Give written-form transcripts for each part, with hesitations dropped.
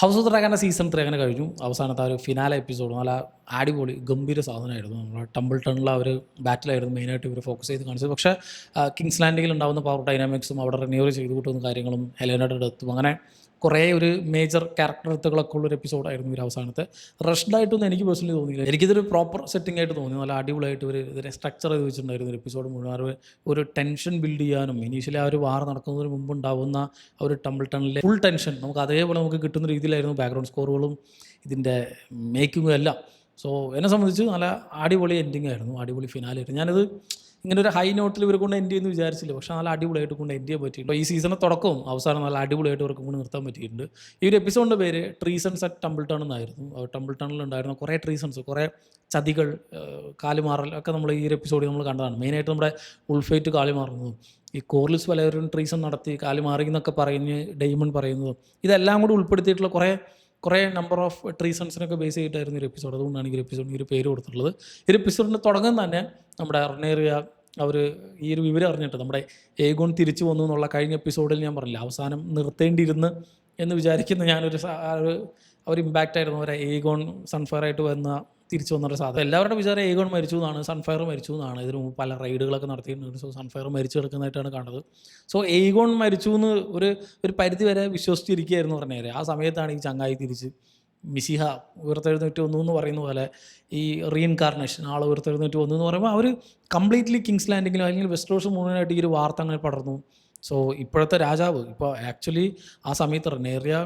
House of ഡ്രാഗൻ്റെ season 3 അങ്ങനെ കഴിഞ്ഞു. അവസാനത്തെ ആ ഒരു ഫിനാലെ എപ്പിസോഡ് നല്ല അടിപൊളി ഗംഭീര സാധനമായിരുന്നു. നമ്മുടെ ടംബിൾ ടണിൽ ആ ഒരു ബാറ്റിലായിരുന്നു മെയിനായിട്ട് ഇവർ ഫോക്കസ് ചെയ്ത് കാണിച്ചത്. പക്ഷേ കിങ്സ് ലാൻഡിങ്ങിൽ ഉണ്ടാകുന്ന പവർ ഡൈനാമിക്സും അവിടെ റിന്യൂവർ ചെയ്ത് കൂട്ടുന്ന കാര്യങ്ങളും ഹെലനയുടെ ഡെത്തും അങ്ങനെ കുറേ ഒരു മേജർ ക്യാരക്ടർ ഡെത്തുകളൊക്കെ ഉള്ളൊരു എപ്പിസോഡായിരുന്നു ഒരു അവസാനത്തെ. റഷ്ഡായിട്ടൊന്നും എനിക്ക് പേഴ്സണലി തോന്നിയില്ല. എനിക്കിതൊരു പ്രോപ്പർ സെറ്റിംഗ് ആയിട്ട് തോന്നി. നല്ല അടിപൊളിയായിട്ട് ഒരു ഇതിനെ സ്ട്രക്ചർ ചെയ്ത് വെച്ചിട്ടുണ്ടായിരുന്നു ഒരു എപ്പിസോഡ് മുഴുവൻ. ഒരു ടെൻഷൻ ബിൽഡ് ചെയ്യാനും ഇനീഷ്യലി ആ ഒരു വാർ നടക്കുന്നതിന് മുമ്പ് ഉണ്ടാകുന്ന ആ ഒരു ടംബിൾ ടണിലെ ഫുൾ ടെൻഷൻ നമുക്ക് അതേപോലെ നമുക്ക് കിട്ടുന്ന രീതിയിലായിരുന്നു ബാക്ക്ഗ്രൗണ്ട് സ്കോറുകളും ഇതിൻ്റെ മേക്കിങ്ങും എല്ലാം. സോ എന്നെ സംബന്ധിച്ച് നല്ല അടിപൊളി എൻഡിങ് ആയിരുന്നു, അടിപൊളി ഫിനാലായിരുന്നു. ഞാനത് ഇങ്ങനെ ഒരു ഹൈ നോട്ടിൽ ഇവർ കൊണ്ട് എൻഡ് ചെയ്യുന്നു വിചാരിച്ചില്ല, പക്ഷേ നല്ല അടിപൊളിയായിട്ട് കൊണ്ട് എൻഡ് ചെയ്യാൻ പറ്റിയിട്ടുണ്ട്. ഈ സീസണിൽ തുടക്കവും അവസാനം നല്ല അടിപൊളിയായിട്ട് ഇവർക്ക് കൊണ്ട് നിർത്താൻ പറ്റിയിട്ടുണ്ട്. ഈ ഒരു എപ്പിസോഡിൻ്റെ പേര് ട്രീസൺസ് അറ്റ് ടംബിൾ ടൺ എന്നായിരുന്നു. ടംബിൾ ടണിലുണ്ടായിരുന്ന കുറേ ട്രീസൺസ്, കുറേ ചതികൾ, കാലുമാറൽ ഒക്കെ നമ്മൾ ഈ ഒരു എപ്പിസോഡിൽ നമ്മൾ കണ്ടതാണ്. മെയിനായിട്ട് നമ്മുടെ ഉൾഫേറ്റ് കാലുമാറുന്നതും ഈ കോർലിസ് പലരും ട്രീസൺ നടത്തി കാലുമാറി എന്നൊക്കെ പറഞ്ഞ് ഡെയ്മൺ പറയുന്നതും ഇതെല്ലാം കൂടി ഉൾപ്പെടുത്തിയിട്ടുള്ള കുറേ നമ്പർ ഓഫ് ട്രീസൺസിനൊക്കെ ബേസ് ചെയ്തിട്ടായിരുന്നു ഒരു എപ്പിസോഡ്. അതുകൊണ്ടാണ് ഈ ഒരു എപ്പിസോഡിന് ഈ ഒരു പേര് കൊടുത്തിട്ടുള്ളത്. ഈ ഒരു എപ്പിസോഡിന് തുടങ്ങുന്ന തന്നെ നമ്മുടെ റെനേറിയ അവർ ഈ ഒരു വിവരം അറിഞ്ഞിട്ട് നമ്മുടെ ഏഗോൺ തിരിച്ചു വന്നു എന്നുള്ള കഴിഞ്ഞ എപ്പിസോഡിൽ ഞാൻ പറഞ്ഞില്ല, അവസാനം നിർത്തേണ്ടിയിരുന്ന് എന്ന് വിചാരിക്കുന്ന ഞാനൊരു ഒരു ഇമ്പാക്റ്റ് ആയിരുന്നു. ഒരു ഏഗോൺ സൺഫയർ ആയിട്ട് തിരിച്ചു വന്നൊരു സാധനം. എല്ലാവരുടെ വിചാരം ഏഗോൺ മരിച്ചു എന്നാണ്, സൺഫയർ മരിച്ചു എന്നാണ്. ഇതിന് മുമ്പ് പല റൈഡുകളൊക്കെ നടത്തിയിട്ടുണ്ട്. സോ സൺഫയർ മരിച്ചു കിടക്കുന്നതായിട്ടാണ് കാണുന്നത്. സോ ഏഗോൺ മരിച്ചു എന്ന് ഒരു പരിധി വരെ വിശ്വസിച്ചിരിക്കുകയായിരുന്നു പറഞ്ഞേരെ. ആ സമയത്താണ് ഈ ചങ്ങായി തിരിച്ച് മിസിഹ ഉയർത്തെഴുന്നേറ്റ് വന്നു എന്ന് പറയുന്ന പോലെ ഈ റീഇൻകാർണേഷൻ ആൾ ഉയർത്തെഴുന്നേറ്റ് വന്നു എന്ന് പറയുമ്പോൾ അവർ കംപ്ലീറ്റ്ലി കിങ്സ് ലാൻഡിങ്ങിലും അല്ലെങ്കിൽ വെസ്റ്റേഴ്സ് മുഴുവനായിട്ട് ഈ ഒരു വാർത്ത അങ്ങനെ പടർന്നു. സോ ഇപ്പോഴത്തെ രാജാവ് ഇപ്പോൾ ആക്ച്വലി ആ സമയത്ത് റെനേറിയ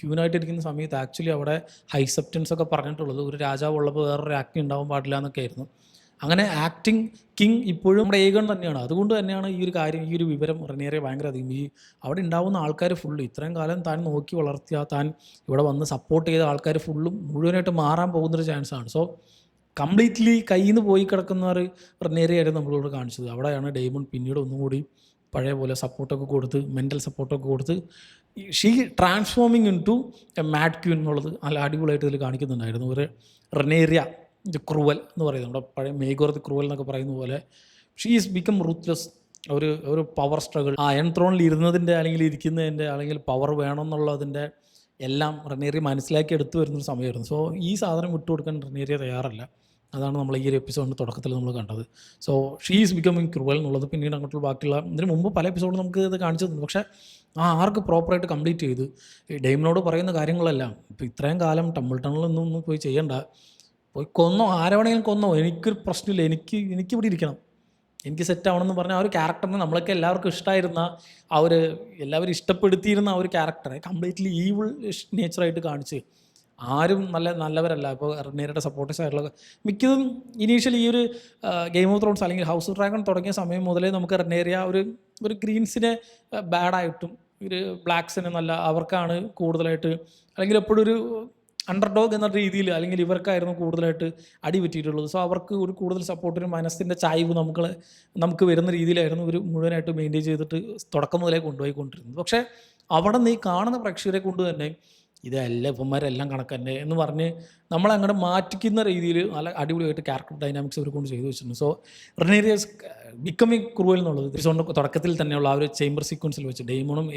ക്യൂനായിട്ടിരിക്കുന്ന സമയത്ത് ആക്ച്വലി അവിടെ ഹൈസെപ്റ്റൻസ് ഒക്കെ പറഞ്ഞിട്ടുള്ളത് ഒരു രാജാവ് ഉള്ളപ്പോൾ വേറൊരു ആക്ടിങ് ഉണ്ടാവാൻ പാടില്ല എന്നൊക്കെ ആയിരുന്നു. അങ്ങനെ ആക്ടിങ് കിങ് ഇപ്പോഴും നമ്മുടെ ഏഗൺ തന്നെയാണ്. അതുകൊണ്ട് തന്നെയാണ് ഈ ഒരു കാര്യം, ഈ ഒരു വിവരം റെനേറിയ ഭയങ്കര അധികം അവിടെ ഉണ്ടാവുന്ന ആൾക്കാർ ഫുള്ള് ഇത്രയും കാലം താൻ നോക്കി വളർത്തിയ, താൻ ഇവിടെ വന്ന് സപ്പോർട്ട് ചെയ്ത ആൾക്കാർ ഫുള്ളും മുഴുവനായിട്ട് മാറാൻ പോകുന്നൊരു ചാൻസാണ്. സോ കംപ്ലീറ്റ്ലി കയ്യിൽ നിന്ന് പോയി കിടക്കുന്നവർ റെനേറിയായിരുന്നു നമ്മളോട് കാണിച്ചത്. അവിടെയാണ് ഡെയ്മൺ പിന്നീട് ഒന്നും കൂടി പഴയ പോലെ സപ്പോർട്ടൊക്കെ കൊടുത്ത്, മെൻ്റൽ സപ്പോർട്ടൊക്കെ കൊടുത്ത് she transforming into a mad queen എന്നുള്ളത് നല്ല അടിപൊളിയായിട്ട് ഇതിൽ കാണിക്കുന്നുണ്ടായിരുന്നു. ഒരു റെനേറിയ ക്രൂവൽ എന്ന് പറയുന്നത് നമ്മുടെ പഴയ മേഗോർത്ത് ക്രൂവൽ എന്നൊക്കെ പറയുന്ന പോലെ ഷീ ഈസ് ബിക്കം റൂത്ത്ലെസ്. ഒരു പവർ സ്ട്രഗിൾ, ആ അയൺ ത്രോണിൽ ഇരുന്നതിൻ്റെ അല്ലെങ്കിൽ ഇരിക്കുന്നതിൻ്റെ അല്ലെങ്കിൽ പവർ വേണമെന്നുള്ളതിൻ്റെ എല്ലാം റെനേറിയ മനസ്സിലാക്കി എടുത്തു വരുന്നൊരു സമയമായിരുന്നു. സോ ഈ സാധനം വിട്ടുകൊടുക്കാൻ റെനേറിയ തയ്യാറല്ല. അതാണ് നമ്മൾ ഈ ഒരു എപ്പിസോഡിൻ്റെ തുടക്കത്തിൽ നമ്മൾ കണ്ടത്. So she is becoming cruel എന്നുള്ളത് പിന്നീട് അങ്ങോട്ടുള്ള ബാക്കിയുള്ള ഇതിന് മുമ്പ് പല എപ്പിസോഡും നമുക്ക് ഇത് കാണിച്ചു തന്നു. പക്ഷേ ആർക്ക് പ്രോപ്പറായിട്ട് കംപ്ലീറ്റ് ചെയ്ത് ഈ ഡെയ്മനോട് പറയുന്ന കാര്യങ്ങളെല്ലാം ഇപ്പോൾ ഇത്രയും കാലം ടംബിൾ ടണലൊന്നും പോയി ചെയ്യണ്ട, പോയി കൊന്നോ, ആരവണെങ്കിലും കൊന്നോ, എനിക്കൊരു പ്രശ്നമില്ല, എനിക്ക് ഇവിടെ ഇരിക്കണം, എനിക്ക് സെറ്റ് ആവണമെന്ന് പറഞ്ഞാൽ ആ ഒരു ക്യാരക്ടറിനെ നമ്മളൊക്കെ എല്ലാവർക്കും ഇഷ്ടമായിരുന്ന എല്ലാവരും ഇഷ്ടപ്പെടുത്തിയിരുന്ന ആ ഒരു ക്യാരക്ടറെ കംപ്ലീറ്റ്ലി ഈവിൾ നേച്ചറായിട്ട് കാണിച്ച് ആരും നല്ലവരല്ല. ഇപ്പോൾ റെനേറിയയുടെ സപ്പോർട്ടേഴ്സ് ആയിട്ടുള്ള മിക്കതും ഇനീഷ്യലി ഈ ഒരു ഗെയിം ഓഫ് ത്രോൺസ് അല്ലെങ്കിൽ ഹൗസ് ഓഫ് ഡ്രാഗൺ തുടങ്ങിയ സമയം മുതലേ നമുക്ക് റെനേറിയ ഒരു ഗ്രീൻസിനെ ബാഡായിട്ടും ഒരു ബ്ലാക്സിനെ അവർക്കാണ് കൂടുതലായിട്ട്, അല്ലെങ്കിൽ എപ്പോഴും ഒരു അണ്ടർഡോഗ് എന്ന രീതിയിൽ അല്ലെങ്കിൽ ഇവർക്കായിരുന്നു കൂടുതലായിട്ട് അടി പറ്റിയിട്ടുള്ളത്. സോ അവർക്ക് ഒരു കൂടുതൽ സപ്പോർട്ടിനും മനസ്സിൻ്റെ ചായ്വ് നമുക്ക് വരുന്ന രീതിയിലായിരുന്നു ഇവർ മുഴുവനായിട്ട് മെയിൻറ്റെയിൻ ചെയ്തിട്ട് തുടക്കം മുതലേ കൊണ്ടുപോയിക്കൊണ്ടിരുന്നത്. പക്ഷേ അവിടെ നീ കാണുന്ന പ്രേക്ഷകരെ കൊണ്ട് തന്നെ ഇതെല്ലാം ഇവന്മാരെല്ലാം കണക്കന്നെ എന്ന് പറഞ്ഞ് നമ്മളങ്ങോട്ട് മാറ്റിക്കുന്ന രീതിയിൽ നല്ല അടിപൊളിയായിട്ട് ക്യാരക്ടർ ഡൈനാമിക്സ് അവർ കൊണ്ട് ചെയ്തു വെച്ചിട്ടുണ്ട്. സോ റെനേറിയസ് ബിക്കമിങ് ക്രൂവൽ എന്നുള്ളത് എപ്പിസോഡിൻ്റെ തുടക്കത്തിൽ തന്നെയുള്ള ആ ഒരു ചേംബർ സീക്വൻസിൽ വെച്ച് ഡെയ്മണും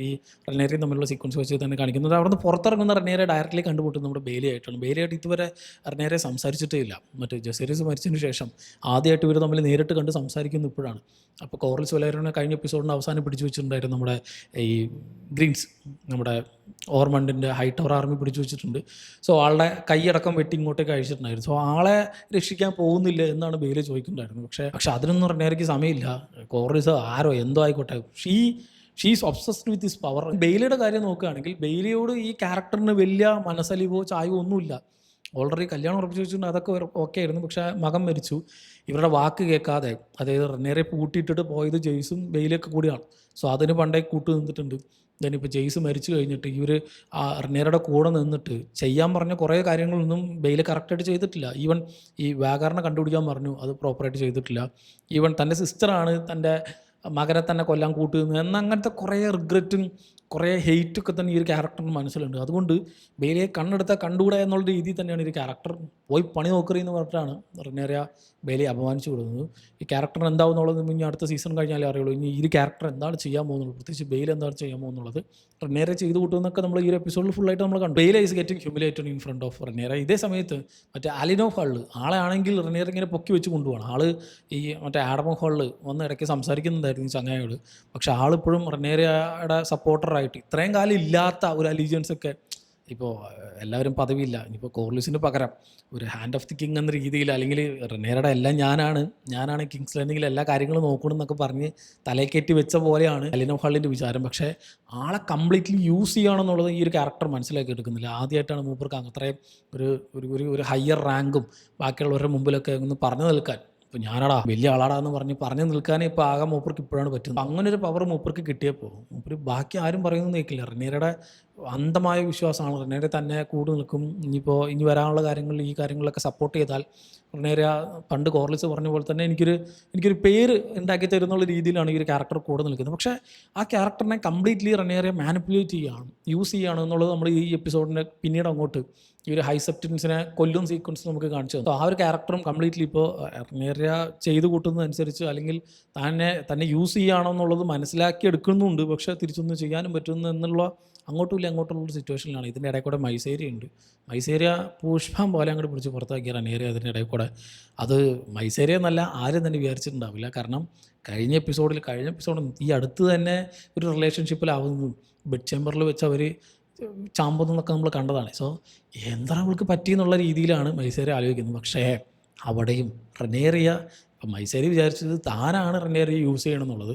ഈ റെനേറിയും തമ്മിലുള്ള സീക്വൻസ് വെച്ച് തന്നെ കാണിക്കുന്നത്. അവിടെ നിന്ന് പുറത്തിറങ്ങുന്ന റെനേറിയ ഡയറക്റ്റ്ലി കണ്ടുമുട്ടുന്നത് നമ്മുടെ ബെയിലി ആയിട്ടാണ്. ബെയിലിയായിട്ട് ഇതുവരെ റെനേറിയ സംസാരിച്ചിട്ടേ ഇല്ല. മറ്റേ ജെസേരിയസ് മരിച്ചതിന് ശേഷം ആദ്യമായിട്ട് ഇവർ തമ്മിൽ നേരിട്ട് കണ്ട് സംസാരിക്കുന്നു ഇപ്പോഴാണ്. അപ്പോൾ കോർലിസ് വലേറിനെ കഴിഞ്ഞ എപ്പിസോഡിന് അവസാനം പിടിച്ചു വെച്ചിട്ടുണ്ടായിരുന്നു നമ്മുടെ ഈ ഗ്രീൻസ്, നമ്മുടെ ഓർമണ്ടിൻ്റെ ഹൈറ്റവർ ആർമി പിടിച്ചു വെച്ചിട്ടുണ്ട്. സോ ആളുടെ കൈയടക്കം വെട്ടി ഇങ്ങോട്ടേക്ക് അയച്ചിട്ടുണ്ടായിരുന്നു. സോ ആളെ രക്ഷിക്കാൻ പോകുന്നില്ല എന്നാണ് ബെയിലി ചോദിക്കുന്നുണ്ടായിരുന്നത്. പക്ഷേ അതിനൊന്നും റെനേറിയയ്ക്ക് സമയമില്ല. കോർലിസ് ആരോ എന്തോ ആയിക്കോട്ടെ, she's obsessed with his power. ബെയിലിയുടെ കാര്യം നോക്കുകയാണെങ്കിൽ ബെയിലിയോട് ഈ ക്യാരക്ടറിന് വലിയ മനസ്സലിവോ ചായവോ ഒന്നുമില്ല. ഓൾറെഡി കല്യാണം ഉറപ്പിച്ച് വെച്ചിട്ടുണ്ട്, അതൊക്കെ ഓക്കെ ആയിരുന്നു. പക്ഷേ മകൻ മരിച്ചു, ഇവരുടെ വാക്ക് കേൾക്കാതെ, അതായത് റെനേറിയെ പൂട്ടിയിട്ടിട്ട് പോയത് ജെയ്സും ബെയിലൊക്കെ കൂടിയാണ്. സോ അതിന് പണ്ടേ കൂട്ട് നിന്നിട്ടുണ്ട്. ഇപ്പോൾ ജെയ്സ് മരിച്ചു കഴിഞ്ഞിട്ട് ഇവർ ആ റെനേറിയുടെ കൂടെ നിന്നിട്ട് ചെയ്യാൻ പറഞ്ഞ കുറേ കാര്യങ്ങളൊന്നും ബെയില് കറക്റ്റായിട്ട് ചെയ്തിട്ടില്ല. ഈവൻ ഈ വാഗാറിനെ കണ്ടുപിടിക്കാൻ പറഞ്ഞു, അത് പ്രോപ്പറായിട്ട് ചെയ്തിട്ടില്ല. ഈവൻ തൻ്റെ സിസ്റ്ററാണ് തൻ്റെ മകനെ തന്നെ കൊല്ലാൻ കൂട്ടുന്നത് എന്നങ്ങനത്തെ കുറേ റിഗ്രറ്റും കുറേ ഹെയ്റ്റൊക്കെ തന്നെ ഈ ഒരു ക്യാരക്ടറിന് മനസ്സിലുണ്ട്. അതുകൊണ്ട് ബെയിലിയെ കണ്ണെടുത്താൽ കണ്ടുകൂടാ എന്നുള്ള രീതിയിൽ തന്നെയാണ് ഈ ക്യാരക്ടർ പോയി പണി നോക്കറി എന്ന് പറഞ്ഞിട്ടാണ് റെനേറിയ ബെയിലിയെ അപമാനിച്ചു കൊടുക്കുന്നത്. ഈ ക്യാരക്ടറിന് എന്താവും എന്നുള്ളത് ഇനി അടുത്ത സീസൺ കഴിഞ്ഞാലേ അറിയുള്ളൂ. ഇനി ഈ ക്യാരക്ടർ എന്താണ് ചെയ്യാൻ പോകുന്നുള്ളത്, പ്രത്യേകിച്ച് ബെയിൽ എന്താണ് ചെയ്യാൻ പോകുന്നുള്ളത്. റെനേറിയ ചെയ്ത് കൂട്ടുന്നതൊക്കെ നമ്മൾ ഈ ഒരു എപ്പിസോഡിൽ ഫുള്ളായിട്ട് നമ്മൾ കണ്ടു. Baela is getting humiliated in front of Rhaenyra. ഇതേ സമയത്ത് മറ്റേ അലിനോ ഹാളിൽ ആളെ ആണെങ്കിൽ റെനേറിയ ഇങ്ങനെ പൊക്കി വെച്ച് കൊണ്ടുപോകണം. ആൾ ഈ മറ്റേ ആഡമോ ഹാളിൽ വന്ന് ഇടയ്ക്ക് സംസാരിക്കുന്നുണ്ടായിരുന്നു ഈ ചങ്ങായിയോട്. പക്ഷെ ആളിപ്പോഴും റെനേറിയയുടെ സപ്പോർട്ടറായിട്ട് ഇത്രയും കാലം ഇല്ലാത്ത ഒരു അലീജിയൻസ് ഒക്കെ ഇപ്പോൾ എല്ലാവരും പദവിയില്ല. ഇനിയിപ്പോൾ കോർലിസിന് പകരം ഒരു ഹാൻഡ് ഓഫ് ദി കിങ് എന്ന രീതിയിൽ, അല്ലെങ്കിൽ റെനേറിയയുടെ എല്ലാം ഞാനാണ് കിങ്സ് ലാൻഡിങ്ങിൽ എല്ലാ കാര്യങ്ങളും നോക്കണമെന്നൊക്കെ പറഞ്ഞ് തലക്കേറ്റി വെച്ച പോലെയാണ് അലിനോ ഹാളിൻ്റെ വിചാരം. പക്ഷേ ആളെ കംപ്ലീറ്റ്ലി യൂസ് ചെയ്യുകയാണെന്നുള്ളത് ഈ ഒരു ക്യാരക്ടർ മനസ്സിലാക്കി എടുക്കുന്നില്ല. ആദ്യമായിട്ടാണ് മൂപ്പർക്ക് അത്രയും ഒരു ഹയർ റാങ്കും ബാക്കിയുള്ളവരുടെ മുമ്പിലൊക്കെ ഒന്ന് പറഞ്ഞു നിൽക്കാൻ, ഇപ്പോൾ ഞാനാടാ വലിയ ആളാടാ എന്ന് പറഞ്ഞു നിൽക്കാനേ ഇപ്പോൾ ആകെ മൂപ്പർക്ക് ഇപ്പോഴാണ് പറ്റുന്നത്. അങ്ങനെ ഒരു പവർ മൂപ്പർക്ക് കിട്ടിയപ്പോൾ മൂപ്പര് ബാക്കി ആരും പറയുന്നത് കേൾക്കില്ല. റെനേറിയയുടെ അന്ധമായ വിശ്വാസമാണ്. റെനേറിയ തന്നെ കൂടെ നിൽക്കും. ഇനി വരാനുള്ള കാര്യങ്ങളിൽ ഈ കാര്യങ്ങളിലൊക്കെ സപ്പോർട്ട് ചെയ്താൽ റെനേറിയ പണ്ട് കോർലിസ് പറഞ്ഞ പോലെ തന്നെ എനിക്കൊരു പേര് ഉണ്ടാക്കി തരുന്നുള്ള രീതിയിലാണ് ഈ ഒരു ക്യാരക്ടർ കൂടെ നിൽക്കുന്നത്. പക്ഷേ ആ ക്യാരക്ടറിനെ കംപ്ലീറ്റ്ലി റെനേറിയ മാനിപ്പുലേറ്റ് ചെയ്യുകയാണ്, യൂസ് ചെയ്യുകയാണ് എന്നുള്ളത് നമ്മൾ ഈ എപ്പിസോഡിൻ്റെ പിന്നീട് അങ്ങോട്ട് ഈ ഒരു ഹൈസെപ്റ്റൻസിനെ കൊല്ലും സീക്വൻസ് നമുക്ക് കാണിച്ചു തന്നു. ആ ഒരു ക്യാരക്ടറും കംപ്ലീറ്റ്ലി ഇപ്പോൾ റെനേറിയ ചെയ്ത് കൂട്ടുന്നതനുസരിച്ച് അല്ലെങ്കിൽ തന്നെ യൂസ് ചെയ്യുകയാണോ എന്നുള്ളത് മനസ്സിലാക്കി എടുക്കുന്നുണ്ട്. പക്ഷേ തിരിച്ചൊന്നും ചെയ്യാനും പറ്റുന്നു എന്നുള്ള അങ്ങോട്ടുള്ളൊരു സിറ്റുവേഷനിലാണ്. ഇതിൻ്റെ ഇടയിൽ കൂടെ മൈസേരിയ ഉണ്ട്. മൈസേരിയ പുഷ്പം പോലെ അങ്ങോട്ട് പിടിച്ച് പുറത്താക്കിയ റെനേറിയ അതിൻ്റെ ഇടയിൽ കൂടെ. അത് മൈസേരിയ എന്നല്ല ആരും തന്നെ വിചാരിച്ചിട്ടുണ്ടാവില്ല. കാരണം കഴിഞ്ഞ എപ്പിസോഡിൽ ഈ അടുത്ത് തന്നെ ഒരു റിലേഷൻഷിപ്പിലാവുന്നതും ബെഡ് ചേമ്പറിൽ വെച്ച് അവർ ചാമ്പൊന്നൊക്കെ നമ്മൾ കണ്ടതാണ്. സോ എന്താ അവൾക്ക് പറ്റിയെന്നുള്ള രീതിയിലാണ് മൈസേരിയ ആലോചിക്കുന്നത്. പക്ഷേ അവിടെയും റെനേറിയ, ഇപ്പം മൈസേരിയ വിചാരിച്ചത് താനാണ് റെനേറിയ യൂസ് ചെയ്യണമെന്നുള്ളത്,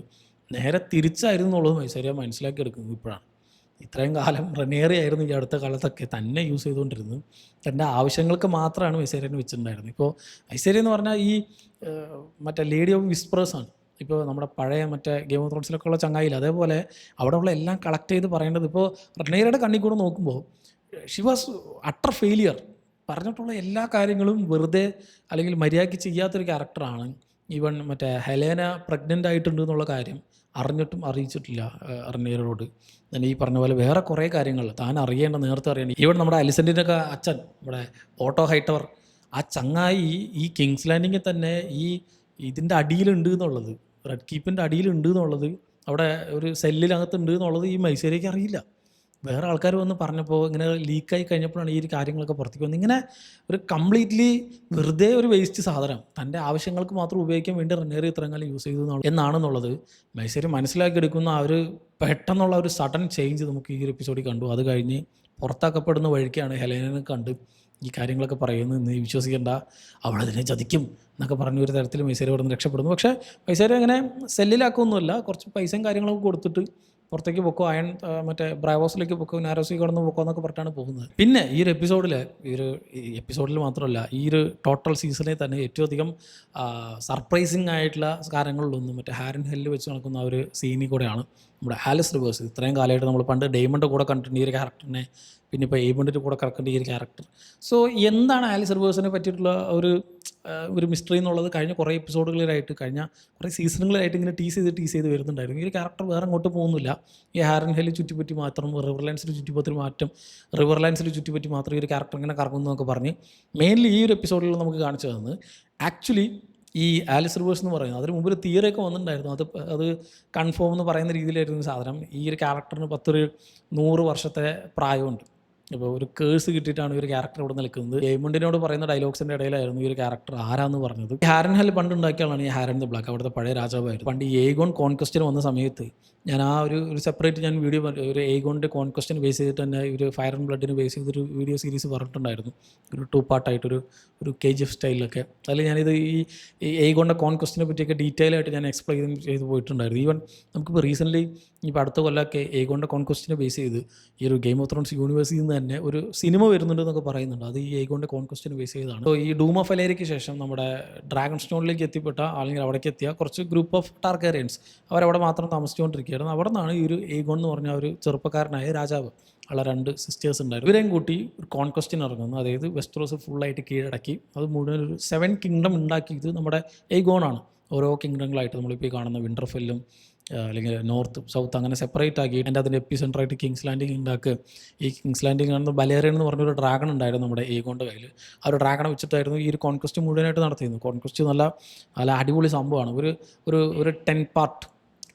നേരെ തിരിച്ചായിരുന്നു എന്നുള്ളത് മൈസേരിയ മനസ്സിലാക്കി എടുക്കുന്നത് ഇപ്പോഴാണ്. ഇത്രയും കാലം റെനേറിയ ആയിരുന്നു ഈ അടുത്ത കാലത്തൊക്കെ തന്നെ യൂസ് ചെയ്തുകൊണ്ടിരുന്നത്. തൻ്റെ ആവശ്യങ്ങൾക്ക് മാത്രമാണ് മൈസേരിയനെ വെച്ചിട്ടുണ്ടായിരുന്നത്. ഇപ്പോൾ മൈസേരിയ എന്ന് പറഞ്ഞാൽ ഈ മറ്റേ ലേഡി ഓഫ് വിസ്പേഴ്സാണ്. ഇപ്പോൾ നമ്മുടെ പഴയ മറ്റേ ഗെയിം ഓഫ് ത്രോൺസിലൊക്കെ ഉള്ള ചങ്ങായില്ല, അതേപോലെ അവിടെ ഉള്ള എല്ലാം കളക്ട് ചെയ്ത് പറയേണ്ടത്. ഇപ്പോൾ റെനേറിയയുടെ കണ്ണിൽ കൂടെ നോക്കുമ്പോൾ ഷി വാസ് അട്ടർ ഫെയിലിയർ. പറഞ്ഞിട്ടുള്ള എല്ലാ കാര്യങ്ങളും വെറുതെ അല്ലെങ്കിൽ മര്യാദയ്ക്ക് ചെയ്യാത്തൊരു ക്യാരക്ടറാണ്. ഈവൻ മറ്റേ ഹെലേന പ്രഗ്നൻ്റ് ആയിട്ടുണ്ട് എന്നുള്ള കാര്യം അറിഞ്ഞിട്ടും അറിയിച്ചിട്ടില്ല റെനേറിയയോട്. തന്നെ ഈ പറഞ്ഞ പോലെ വേറെ കുറേ കാര്യങ്ങൾ താൻ നേരത്തെ അറിയണം. ഈവൻ നമ്മുടെ അലിസൻറ്റിൻ്റെയൊക്കെ അച്ഛൻ, നമ്മുടെ ഓട്ടോ ഹൈറ്റവർ, ആ ചങ്ങായി ഈ കിങ്സ് ലാൻഡിങ്ങിൽ തന്നെ ഇതിൻ്റെ അടിയിലുണ്ട് എന്നുള്ളത്, റെഡ് കീപ്പിൻ്റെ അടിയിലുണ്ട് എന്നുള്ളത്, അവിടെ ഒരു സെല്ലിനകത്തുണ്ട് എന്നുള്ളത് ഈ മൈസേരിയയ്ക്ക് അറിയില്ല. വേറെ ആൾക്കാർ വന്ന് പറഞ്ഞപ്പോൾ ഇങ്ങനെ ലീക്കായി കഴിഞ്ഞപ്പോഴാണ് ഈ ഒരു കാര്യങ്ങളൊക്കെ പുറത്തേക്ക് വന്നത്. ഇങ്ങനെ ഒരു കംപ്ലീറ്റ്ലി വെറുതെ ഒരു വേസ്റ്റ് സാധനം തൻ്റെ ആവശ്യങ്ങൾക്ക് മാത്രം ഉപയോഗിക്കാൻ വേണ്ടി റെനേറിയ ഇത്രയും കാലം യൂസ് ചെയ്തു എന്നാണെന്നുള്ളത് മൈസേരിയ മനസ്സിലാക്കിയെടുക്കുന്ന ആ ഒരു പെട്ടെന്നുള്ള ഒരു സഡൻ ചേഞ്ച് നമുക്ക് ഈ ഒരു എപ്പിസോഡിൽ കണ്ടു. അത് കഴിഞ്ഞ് പുറത്താക്കപ്പെടുന്ന വഴിക്കാണ് ഹെലേനെ കണ്ട് ഈ കാര്യങ്ങളൊക്കെ പറയുന്നത്, നീ വിശ്വസിക്കേണ്ട, അവളതിനെ ചതിക്കും എന്നൊക്കെ പറഞ്ഞ ഒരു തരത്തിൽ മൈസേരിയ ഇവിടെ നിന്ന് രക്ഷപ്പെടുന്നു. പക്ഷേ മൈസേരിയ അങ്ങനെ സെല്ലിലാക്കൊന്നുമല്ല, കുറച്ച് പൈസയും കാര്യങ്ങളൊക്കെ കൊടുത്തിട്ട് പുറത്തേക്ക് പൊക്കോ, മറ്റേ ബ്രാവോസിലേക്ക് പൊക്കോ, നാരോസിൽ കടന്ന് പൊക്കോ എന്നൊക്കെ പറഞ്ഞിട്ടാണ് പോകുന്നത്. പിന്നെ ഈ ഒരു എപ്പിസോഡിൽ മാത്രമല്ല, ഈ ഒരു ടോട്ടൽ സീസണിൽ തന്നെ ഏറ്റവും അധികം സർപ്രൈസിങ് ആയിട്ടുള്ള കാര്യങ്ങളിലൊന്നും മറ്റേ ഹാരൻ ഹെല്ലിൽ വെച്ച് നടക്കുന്ന ഒരു സീനിൽ കൂടെയാണ് നമ്മുടെ ആലിസ് റിവേഴ്സ്. ഇത്രയും കാലമായിട്ട് നമ്മൾ പണ്ട് ഡെയ്മണ്ട് കൂടെ കണ്ടിട്ടുണ്ട് ഈ ഒരു ക്യാരക്ടറിനെ, പിന്നെ ഇപ്പോൾ എയ്മണ്ടിൻ്റെ കൂടെ കിടക്കേണ്ട ഈ ഒരു ക്യാരക്ടർ. സോ എന്താണ് ആലിസ് റിവേഴ്സിനെ പറ്റിയിട്ടുള്ള ഒരു മിസ്റ്ററി എന്നുള്ളത് കഴിഞ്ഞ കുറേ എപ്പിസോഡുകളിലായിട്ട്, കഴിഞ്ഞ കുറേ സീസണുകളിലായിട്ട് ഇങ്ങനെ ടീസ് ചെയ്ത് വരുന്നുണ്ടായിരുന്നു. ഈ ഒരു ക്യാരക്ടർ വേറെ അങ്ങോട്ട് പോകുന്നില്ല. ഈ ഹാരൻ ഹെല്ലിൽ ചുറ്റിപ്പറ്റി മാത്രം, റിവർലാൻഡ്സിൽ ചുറ്റിപ്പറ്റി മാത്രം ഈ ഒരു ക്യാരക്ടർ ഇങ്ങനെ കറങ്ങുന്നു എന്നൊക്കെ പറഞ്ഞ് മെയിൻലി ഈ ഒരു എപ്പിസോഡിൽ നമുക്ക് കാണിച്ചു തന്നത് ആക്ച്വലി ഈ ആലിസ് റിവേഴ്സ് എന്ന് പറയുന്നത്, അതിന് മുമ്പ് ഒരു തിയറിയൊക്കെ വന്നിട്ടുണ്ടായിരുന്നു. അത് കൺഫേം എന്ന് പറയുന്ന രീതിയിലായിരുന്നു സാധനം. ഈ ഒരു ക്യാരക്ടറിന് 100 വർഷത്തെ പ്രായമുണ്ട്. ഇപ്പോൾ ഒരു കേഴ്സ് കിട്ടിയിട്ടാണ് ഈ ഒരു ക്യാരക്ടർ ഇവിടെ നിൽക്കുന്നത്. എയ്മണ്ടിനോട് പറയുന്ന ഡയലോഗ്സിൻ്റെ ഇടയിലായിരുന്നു ഈ ഒരു ക്യാരക്ടർ ആരാന്ന് പറഞ്ഞത്. ഹാരൻ ഹെൽ പണ്ട് ഉണ്ടാക്കിയ ആളാണ് ഈ ഹാരൻ ദി ബ്ലാക്ക്, അവിടുത്തെ പഴയ രാജാവായിരുന്നു. പണ്ട് ഈ ഏഗോൺ കോൺക്വസ്റ്റിന് വന്ന സമയത്ത് ഞാൻ ആ ഒരു സെപ്പറേറ്റ് വീഡിയോ, ഒരു ഏഗോണിൻ്റെ കോൺക്വസ്റ്റിന് ബേസ് ചെയ്തിട്ട് തന്നെ ഒരു ഫയർ ആൻഡ് ബ്ലഡിന് ബേസ് ചെയ്തൊരു വീഡിയോ സീരീസ് പറഞ്ഞിട്ടുണ്ടായിരുന്നു, ഒരു 2 പാർട്ടായിട്ടൊരു KGF സ്റ്റൈലിലൊക്കെ. അതിൽ ഞാനിത് ഈ ഏഗോണിൻ്റെ കോൺക്വസ്റ്റിനെ പറ്റിയൊക്കെ ഡീറ്റെയിൽ ആയിട്ട് ഞാൻ എക്സ്പ്ലെയിൻ ചെയ്ത് പോയിട്ടുണ്ടായിരുന്നു. ഈവൻ നമുക്കിപ്പോൾ റീസെൻ്റ്ലി ഇപ്പോൾ അടുത്ത കൊല്ലമൊക്കെ ഏഗോണിൻ്റെ കോൺക്വസ്റ്റിനെ ബേസ് ചെയ്ത് ഈ ഒരു ഗെയിം ഓഫ് ത്രോൺസ് യൂണിവേഴ്സിൽ നിന്ന് തന്നെ ഒരു സിനിമ വരുന്നുണ്ട് എന്നൊക്കെ പറയുന്നുണ്ട്. അത് ഈ ഏഗോണിൻ്റെ കോൺക്വസ്റ്റിനെ ബേസ് ചെയ്താണ്. സോ ഈ ഡൂം ഓഫ് അലേരിയയ്ക്ക് ശേഷം നമ്മുടെ ഡ്രാഗൺ സ്റ്റോണിലേക്ക് എത്തിപ്പെട്ട, അല്ലെങ്കിൽ അവിടേക്ക് എത്തിയ കുറച്ച് ഗ്രൂപ്പ് ഓഫ് ടാർഗേറിയൻസ് അവരവിടെ മാത്രം താമസിച്ചുകൊണ്ടിരിക്കുകയായിരുന്നു. അവിടെ നിന്നാണ് ഈ ഒരു ഏഗോൺ എന്ന് പറഞ്ഞ ഒരു ചെറുപ്പക്കാരനായ രാജാവ്, ഉള്ള 2 സിസ്റ്റേഴ്സ് ഉണ്ടായിരുന്നു. ഇവരെയും കൂട്ടി ഒരു കോൺക്വസ്റ്റിന് ഇറങ്ങുന്നു. അതായത് വെസ്റ്ററോസ് ഫുള്ളായിട്ട് കീഴടക്കി അത് മുഴുവൻ ഒരു 7 കിങ്ഡം ഉണ്ടാക്കിയത് നമ്മുടെ ഏഗോണാണ്. ഓരോ കിങ്ഡങ്ങളായിട്ട് നമ്മളിപ്പോൾ ഈ കാണുന്ന വിൻ്റർഫെല്ലും അല്ലെങ്കിൽ നോർത്ത് സൗത്ത് അങ്ങനെ സെപ്പറേറ്റ് ആക്കി അതിൻ്റെ എപ്പി സെൻറ്ററായിട്ട് കിങ്സ് ലാൻഡിങ് ഉണ്ടാക്കുക. ഈ കിങ്സ് ലാൻഡിങ് കാണുന്ന ബലേറിയൻ എന്ന് പറഞ്ഞൊരു ഡ്രാഗൺ ഉണ്ടായിരുന്നു നമ്മുടെ ഏഗോൻ്റെ കയ്യിൽ. ആ ഒരു ഡ്രാഗണെ വെച്ചിട്ടായിരുന്നു ഈ ഒരു കോൺക്വസ്റ്റ് മുഴുവനായിട്ട് നടത്തിയിരുന്നത്. കോൺക്വസ്റ്റ് നല്ല നല്ല അടിപൊളി സംഭവമാണ്. ഒരു ഒരു ഒരു 10 പാർട്ട്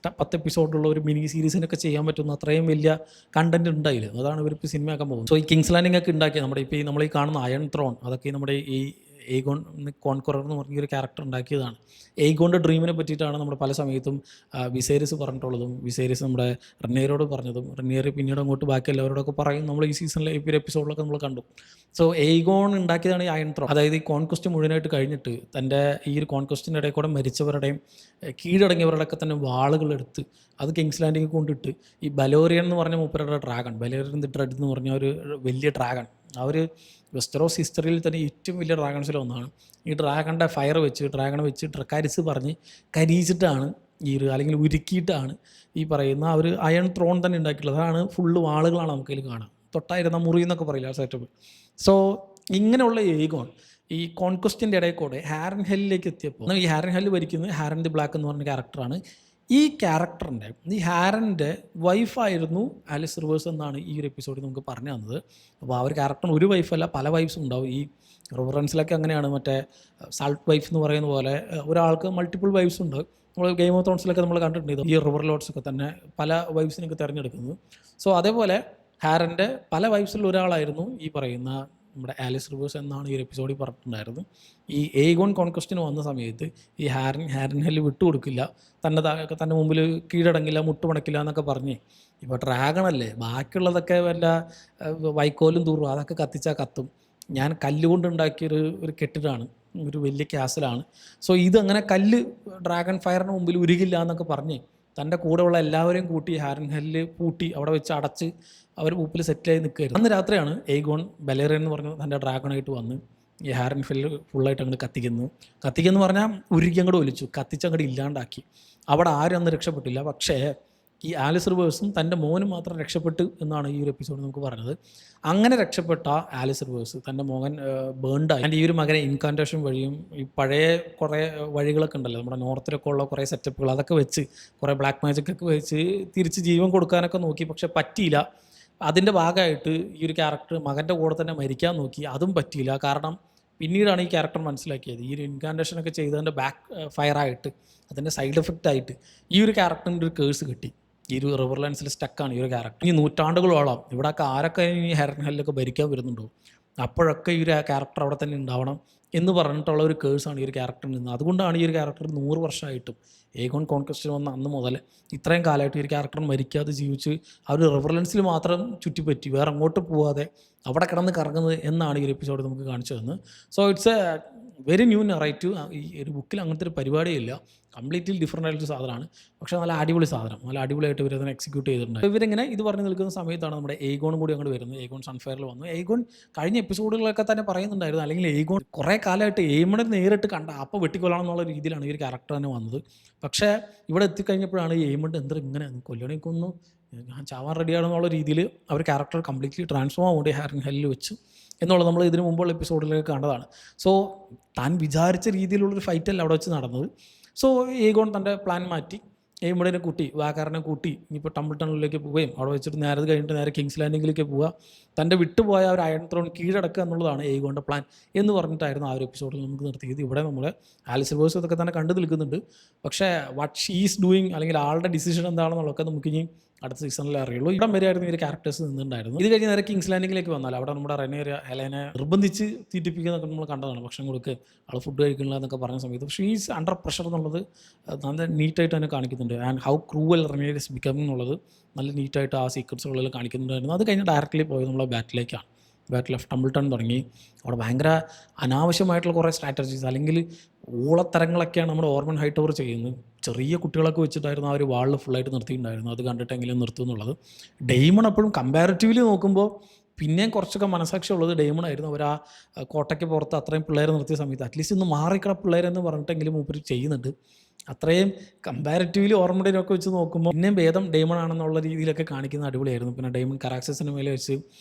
10 എപ്പിസോഡുള്ള ഒരു മിനി സീരീസിനൊക്കെ ചെയ്യാൻ പറ്റുന്ന അത്രയും വലിയ കണ്ടന്റ് ഉണ്ടായില്ല. അതാണ് ഇവരിപ്പോൾ സിനിമയാക്കാൻ പോകുന്നത്. സോ ഈ കിങ്സ് ലാൻഡിങ് ഒക്കെ ഉണ്ടാക്കിയ നമ്മുടെ ഇപ്പോൾ നമ്മൾ ഈ കാണുന്ന അയൺ ത്രോൺ അതൊക്കെ നമ്മുടെ ഈ ഏഗോൺ കോൺക്വറർ എന്ന് പറഞ്ഞ ഒരു ക്യാരക്ടർ ഉണ്ടാക്കിയതാണ്. ഏഗോൻ്റെ ഡ്രീമിനെ പറ്റിയിട്ടാണ് നമ്മുടെ പല സമയത്തും വിസേരിസ് പറഞ്ഞിട്ടുള്ളതും വിസേരിസ് നമ്മുടെ റെനിയറോട് പറഞ്ഞതും റെനിയർ പിന്നീട് അങ്ങോട്ട് ബാക്കി എല്ലാവരോടൊക്കെ പറയും. നമ്മൾ ഈ സീസണിലെ ഈ ഒരു എപ്പിസോഡിലൊക്കെ നമ്മൾ കണ്ടു. സോ ഏഗോൺ ഉണ്ടാക്കിയതാണ് ഈ അയൺ ത്രോൺ. അതായത് ഈ കോൺക്വസ്റ്റ് മുഴുവനായിട്ട് കഴിഞ്ഞിട്ട് തൻ്റെ ഈ ഒരു കോൺക്വസ്റ്റിൻ്റെ ഇടയിൽ കൂടെ മരിച്ചവരുടെയും കീഴടങ്ങിയവരുടെയൊക്കെ തന്നെ വാളുകളെടുത്ത് അത് കിങ്സ് ലാൻഡിങ് കൊണ്ടിട്ട് ഈ ബലോറിയൻ എന്ന് പറഞ്ഞ മൂപ്പരുടെ ഡ്രാഗൺ, ബലോറിയൻ ദി ഡ്രെഡ് എന്ന് പറഞ്ഞ ഒരു വലിയ ഡ്രാഗൺ, അവർ വെസ്റ്ററോസ് ഹിസ്റ്ററിയിൽ തന്നെ ഏറ്റവും വലിയ ഡ്രാഗൺസിൽ ഒന്നാണ്. ഈ ഡ്രാഗണിൻ്റെ ഫയർ വെച്ച് ഡ്രാഗണെ വെച്ച് കരിസ് പറഞ്ഞ് കരിയിച്ചിട്ടാണ് അല്ലെങ്കിൽ ഉരുക്കിയിട്ടാണ് ഈ പറയുന്ന ഒരു അയൺ ത്രോൺ തന്നെ ഉണ്ടാക്കിയിട്ടുള്ളത്. അതാണ് ഫുള്ള് വാളുകളാണ് നമുക്കതിൽ കാണാം. തൊട്ടായിരുന്ന മുറി എന്നൊക്കെ പറയില്ല ആ സെറ്റപ്പ്. സോ ഇങ്ങനെയുള്ള ഏഗോൺ ഈ കോൺക്വസ്റ്റിൻ്റെ ഇടയിൽ കൂടെ ഹാരൻ ഹെല്ലിലേക്ക് എത്തിയപ്പോൾ ഈ ഹാരൻ ഹെല്ല് ഭരിക്കുന്നത് ഹാരൻ ദി ബ്ലാക്ക് എന്ന് പറഞ്ഞ ക്യാരക്ടറാണ്. ഈ ക്യാരക്ടറിൻ്റെ ഈ ഹാരൻ്റെ വൈഫായിരുന്നു ആലിസ് റിവേഴ്സ് എന്നാണ് ഈ ഒരു എപ്പിസോഡിൽ നമുക്ക് പറഞ്ഞു തന്നത്. അപ്പോൾ ആ ഒരു ക്യാരക്ടറിന് ഒരു വൈഫല്ല പല വൈഫ്സും ഉണ്ടാവും. ഈ റിവറൻസിലൊക്കെ അങ്ങനെയാണ്, മറ്റേ സാൾട്ട് വൈഫ് എന്ന് പറയുന്ന പോലെ ഒരാൾക്ക് മൾട്ടിപ്പിൾ വൈഫ്സ് ഉണ്ട്. നമ്മൾ ഗെയിം ഓഫ് ത്രോൺസിലൊക്കെ നമ്മൾ കണ്ടിട്ടുണ്ട് ഈ റിവർ ലോഡ്സൊക്കെ തന്നെ പല വൈഫ്സിനൊക്കെ തിരഞ്ഞെടുക്കുന്നത്. സോ അതേപോലെ ഹാരൻ്റെ പല വൈഫ്സിൽ ഒരാളായിരുന്നു ഈ പറയുന്ന നമ്മുടെ ആലിസ് റിവേഴ്സ് എന്നാണ് ഈ ഒരു എപ്പിസോഡിൽ പറഞ്ഞിട്ടുണ്ടായിരുന്നു. ഈ ഏഗോൺ കോൺക്വസ്റ്റിന് വന്ന സമയത്ത് ഈ ഹാരൻ ഹെല്ല് വിട്ടുകൊടുക്കില്ല, തൻ്റെ മുമ്പിൽ കീഴടങ്ങില്ല, മുട്ടുമടക്കില്ല എന്നൊക്കെ പറഞ്ഞ്. ഇപ്പോൾ ഡ്രാഗണല്ലേ, ബാക്കിയുള്ളതൊക്കെ വല്ല വൈക്കോലും തൂറും അതൊക്കെ കത്തിച്ചാൽ കത്തും. ഞാൻ കല്ലുകൊണ്ടുണ്ടാക്കിയൊരു കെട്ടിടമാണ്, ഒരു വലിയ ക്യാസലാണ്. സോ ഇതങ്ങനെ കല്ല് ഡ്രാഗൺ ഫയറിന് മുമ്പിൽ ഉരുകില്ല എന്നൊക്കെ പറഞ്ഞ് തൻ്റെ കൂടെയുള്ള എല്ലാവരെയും കൂട്ടി ഹാരൻ ഹെല്ല് പൂട്ടി അവിടെ വെച്ച് അടച്ച് അവർ മൂപ്പിൽ സെറ്റിലായി നിൽക്കുകയായിരുന്നു. അന്ന് രാത്രിയാണ് ഏഗോൺ ബലേറിയൻ എന്ന് പറഞ്ഞ് തൻ്റെ ഡ്രാഗണായിട്ട് വന്ന് ഈ ഹാരൻ ഹെല്ല് ഫുള്ളായിട്ട് അങ്ങോട്ട് കത്തിക്കുന്നു പറഞ്ഞാൽ ഉരുക്കി അങ്ങോട്ട് ഒലിച്ചു, കത്തിച്ചങ്ങോട്ട് ഇല്ലാണ്ടാക്കി. അവിടെ ആരും അന്ന് രക്ഷപ്പെട്ടില്ല. പക്ഷേ ഈ ആലിസ് റിവേഴ്സും തൻ്റെ മോനും മാത്രം രക്ഷപ്പെട്ടു എന്നാണ് ഈ ഒരു എപ്പിസോഡ് നമുക്ക് പറഞ്ഞത്. അങ്ങനെ രക്ഷപ്പെട്ട ആലിസ് റിവേഴ്സ് തൻ്റെ മോൻ ബേൺഡായി. ആൻഡ് ഈ ഒരു മകനെ ഇൻകാൻറ്റേഷൻ വഴിയും ഈ പഴയ കുറേ വഴികളൊക്കെ ഉണ്ടല്ലോ നമ്മുടെ നോർത്തിലൊക്കെ ഉള്ള കുറേ സെറ്റപ്പുകൾ, അതൊക്കെ വെച്ച് കുറേ ബ്ലാക്ക് മാജിക്കൊക്കെ വെച്ച് തിരിച്ച് ജീവൻ കൊടുക്കാനൊക്കെ നോക്കി. പക്ഷെ പറ്റിയില്ല. അതിൻ്റെ ഭാഗമായിട്ട് ഈ ഒരു ക്യാരക്ടർ മകൻ്റെ കൂടെ തന്നെ മരിക്കാൻ നോക്കി, അതും പറ്റിയില്ല. കാരണം പിന്നീടാണ് ഈ ക്യാരക്ടർ മനസ്സിലാക്കിയത് ഈ ഒരു ഇൻകാൻറ്റേഷനൊക്കെ ചെയ്തതിൻ്റെ ബാക്ക് ഫയറായിട്ട് അതിൻ്റെ സൈഡ് എഫക്റ്റ് ആയിട്ട് ഈ ഒരു ക്യാരക്ടറിൻ്റെ ഒരു കേഴ്സ് കിട്ടി. ഈ ഒരു റിവർ ലാൻഡ്സിൽ സ്റ്റക്കാണ് ഈ ഒരു ക്യാരക്ടർ. ഈ നൂറ്റാണ്ടുകളോളം ഇവിടെയൊക്കെ ആരൊക്കെ ഈ ഹാരൻ ഹെല്ലൊക്കെ ഭരിക്കാൻ വരുന്നുണ്ടോ അപ്പോഴൊക്കെ ഈ ഒരു ക്യാരക്ടർ അവിടെ തന്നെ ഉണ്ടാവണം എന്ന് പറഞ്ഞിട്ടുള്ള ഒരു കേഴ്സാണ് ഈ ഒരു ക്യാരക്ടറിൽ നിന്ന്. അതുകൊണ്ടാണ് ഈ ഒരു ക്യാരക്ടർ 100 വർഷമായിട്ടും ഏഗോൺ കോൺക്വസ്റ്റ് വന്ന അന്ന് മുതൽ ഇത്രയും കാലമായിട്ട് ഈ ഒരു ക്യാരക്ടർ മരിക്കാതെ ജീവിച്ച് ആ ഒരു റിവർ ലാൻഡ്സിൽ മാത്രം ചുറ്റിപ്പറ്റി വേറെ അങ്ങോട്ട് പോവാതെ അവിടെ കിടന്ന് കറങ്ങുന്നത് എന്നാണ് ഈ ഒരു എപ്പിസോഡ് നമുക്ക് കാണിച്ചു തന്നത്. So it's A very new narrative. ഈ ഒരു ബുക്കിൽ അങ്ങനത്തെ ഒരു പരിപാടിയില്ല, കംപ്ലീറ്റ്ലി ഡിഫറൻ്റ് ആയിട്ടൊരു സാധനമാണ്. പക്ഷേ നല്ല അടിപൊളി സാധനം, നല്ല അടിപൊളിയായിട്ട് ഇവരതിനെ എക്സിക്യൂട്ട് ചെയ്തിട്ടുണ്ട്. ഇവരിങ്ങനെ ഇത് പറഞ്ഞ് നിൽക്കുന്ന സമയത്താണ് നമ്മുടെ ഏഗോണും കൂടി അങ്ങോട്ട് വരുന്നത്. ഏഗോൺ സൺഫയറിൽ വന്നു. ഏഗോൺ കഴിഞ്ഞ എപ്പിസോഡുകളൊക്കെ തന്നെ പറയുന്നുണ്ടായിരുന്നു, അല്ലെങ്കിൽ ഏഗോൺ കുറേ കാലമായിട്ട് ഏമണെ നേരിട്ട് കണ്ട അപ്പോൾ വെട്ടിക്കൊല്ലണം എന്നുള്ള രീതിയിലാണ് ഈ ഒരു ക്യാരക്ടർ തന്നെ വന്നത്. പക്ഷേ ഇവിടെ എത്തിക്കഴിഞ്ഞപ്പോഴാണ് ഈ ഏമണ്ട് എന്താ ഇങ്ങനെ കൊല്ലണേക്കൊന്നും ഞാൻ ചാവാൻ റെഡിയാണെന്നുള്ള രീതിയിൽ അവർ ക്യാരക്ടർ കംപ്ലീറ്റ്ലി ട്രാൻസ്ഫോം ആവുകൊണ്ട് ഹാരൻ ഹെല്ലിൽ വെച്ച് എന്നുള്ളത് നമ്മൾ ഇതിന് മുമ്പുള്ള എപ്പിസോഡിലൊക്കെ കണ്ടതാണ്. സോ താൻ വിചാരിച്ച രീതിയിലുള്ളൊരു ഫൈറ്റല്ല അവിടെ വെച്ച് നടന്നത്. സോ ഏഗോൺ തൻ്റെ പ്ലാൻ മാറ്റി ഏമഡിനെ കൂട്ടി വാക്കാരനെ കൂട്ടി ഇനിയിപ്പോൾ ടംബിൾ ടണലിലേക്ക് പോവുകയും അവിടെ വെച്ചിട്ട് നേരെ കഴിഞ്ഞിട്ട് നേരെ കിങ്സ് ലാൻഡിങ്ങിലേക്ക് പോവുക, തൻ്റെ വിട്ടുപോയ ഒരു അയൺ ത്രോൺ കീഴടക്കുക എന്നുള്ളതാണ് ഏഗോൻ്റെ പ്ലാൻ എന്ന് പറഞ്ഞിട്ടായിരുന്നു ആ ഒരു എപ്പിസോഡിൽ നമുക്ക് നിർത്തിയത്. ഇവിടെ നമ്മൾ ആലിസ് റിവേഴ്സ് ഇതൊക്കെ തന്നെ കണ്ടു നിൽക്കുന്നുണ്ട്. പക്ഷേ വാട്ട് ഷീ ഈസ് ഡൂയിങ് അല്ലെങ്കിൽ ആളുടെ ഡിസിഷൻ എന്താണെന്നുള്ളതൊക്കെ നമുക്കിനി അടുത്ത സീസണിലേ അറിയുള്ളൂ. ഇവിടം വരെയായിരുന്നു ഈ ഒരു ക്യാരക്ടേഴ്സ് നിന്നുണ്ടായിരുന്നു. ഇത് കഴിഞ്ഞ് നേരെ കിങ്സ് ലാൻഡിങ്ങിലേക്ക് വന്നാൽ അവിടെ നമ്മുടെ റെനേറിയ ഹെലേനെ നിർബന്ധിച്ച് തീറ്റിപ്പിക്കുന്നതൊക്കെ നമ്മൾ കണ്ടതാണ്. ഭക്ഷണം കൊടുക്കുക, ആൾ ഫുഡ് കഴിക്കണില്ല എന്നൊക്കെ പറഞ്ഞ സമയത്ത് പക്ഷേ ഈസ് അണ്ടർ പ്രഷർ എന്നുള്ളത് നല്ല നീറ്റായിട്ട് തന്നെ കാണിക്കുന്നുണ്ട്. And how cruel Rhaenyra is becoming എന്നുള്ളത് നല്ല നീറ്റായിട്ട് ആ സീക്വൻസുകളിൽ കാണിക്കുന്നുണ്ടായിരുന്നു. അത് കഴിഞ്ഞ് ഡയറക്റ്റ്ലി പോയത് നമ്മളെ ബാറ്റിലേക്കാണ്. ബാറ്റിൽ ഓഫ് ടംബിൾട്ടൺ തുടങ്ങി അവിടെ ഭയങ്കര അനാവശ്യമായിട്ടുള്ള കുറേ സ്ട്രാറ്റജീസ് അല്ലെങ്കിൽ ഊളത്തരങ്ങളൊക്കെയാണ് നമ്മുടെ ഓർമൻ ഹൈറ്റവർ ചെയ്യുന്നത്. ചെറിയ കുട്ടികളൊക്കെ വെച്ചിട്ടായിരുന്നു ആ ഒരു വാളിൽ ഫുള്ളായിട്ട് നിർത്തിയിട്ടുണ്ടായിരുന്നു. അത് കണ്ടിട്ടെങ്കിലും നിർത്തും എന്നുള്ളത്. ഡെയ്മൺ എപ്പോഴും കമ്പാരിറ്റീവ്ലി നോക്കുമ്പോൾ പിന്നെയും കുറച്ചൊക്കെ മനസാക്ഷി ഉള്ളത് ഡെയ്മണായിരുന്നു. അവർ ആ കോട്ടയ്ക്ക് പുറത്ത് അത്രയും പിള്ളേരെ നിർത്തിയ സമയത്ത് അറ്റ്ലീസ്റ്റ് ഇന്ന് മാറിക്കണ പിള്ളേരെന്ന് പറഞ്ഞിട്ടെങ്കിലും മൂപ്പർ ചെയ്യുന്നുണ്ട്. അത്രയും കമ്പാരിറ്റീവ്ലി ഓർമ്മയുടെയൊക്കെ വെച്ച് നോക്കുമ്പോൾ പിന്നെയും ഭേദം ഡെയ്മൺ ആണെന്നുള്ള രീതിയിലൊക്കെ കാണിക്കുന്ന അടിപൊളിയായിരുന്നു. പിന്നെ ഡെയ്മൺ കറാക്സസിന് മേലെ വെച്ച്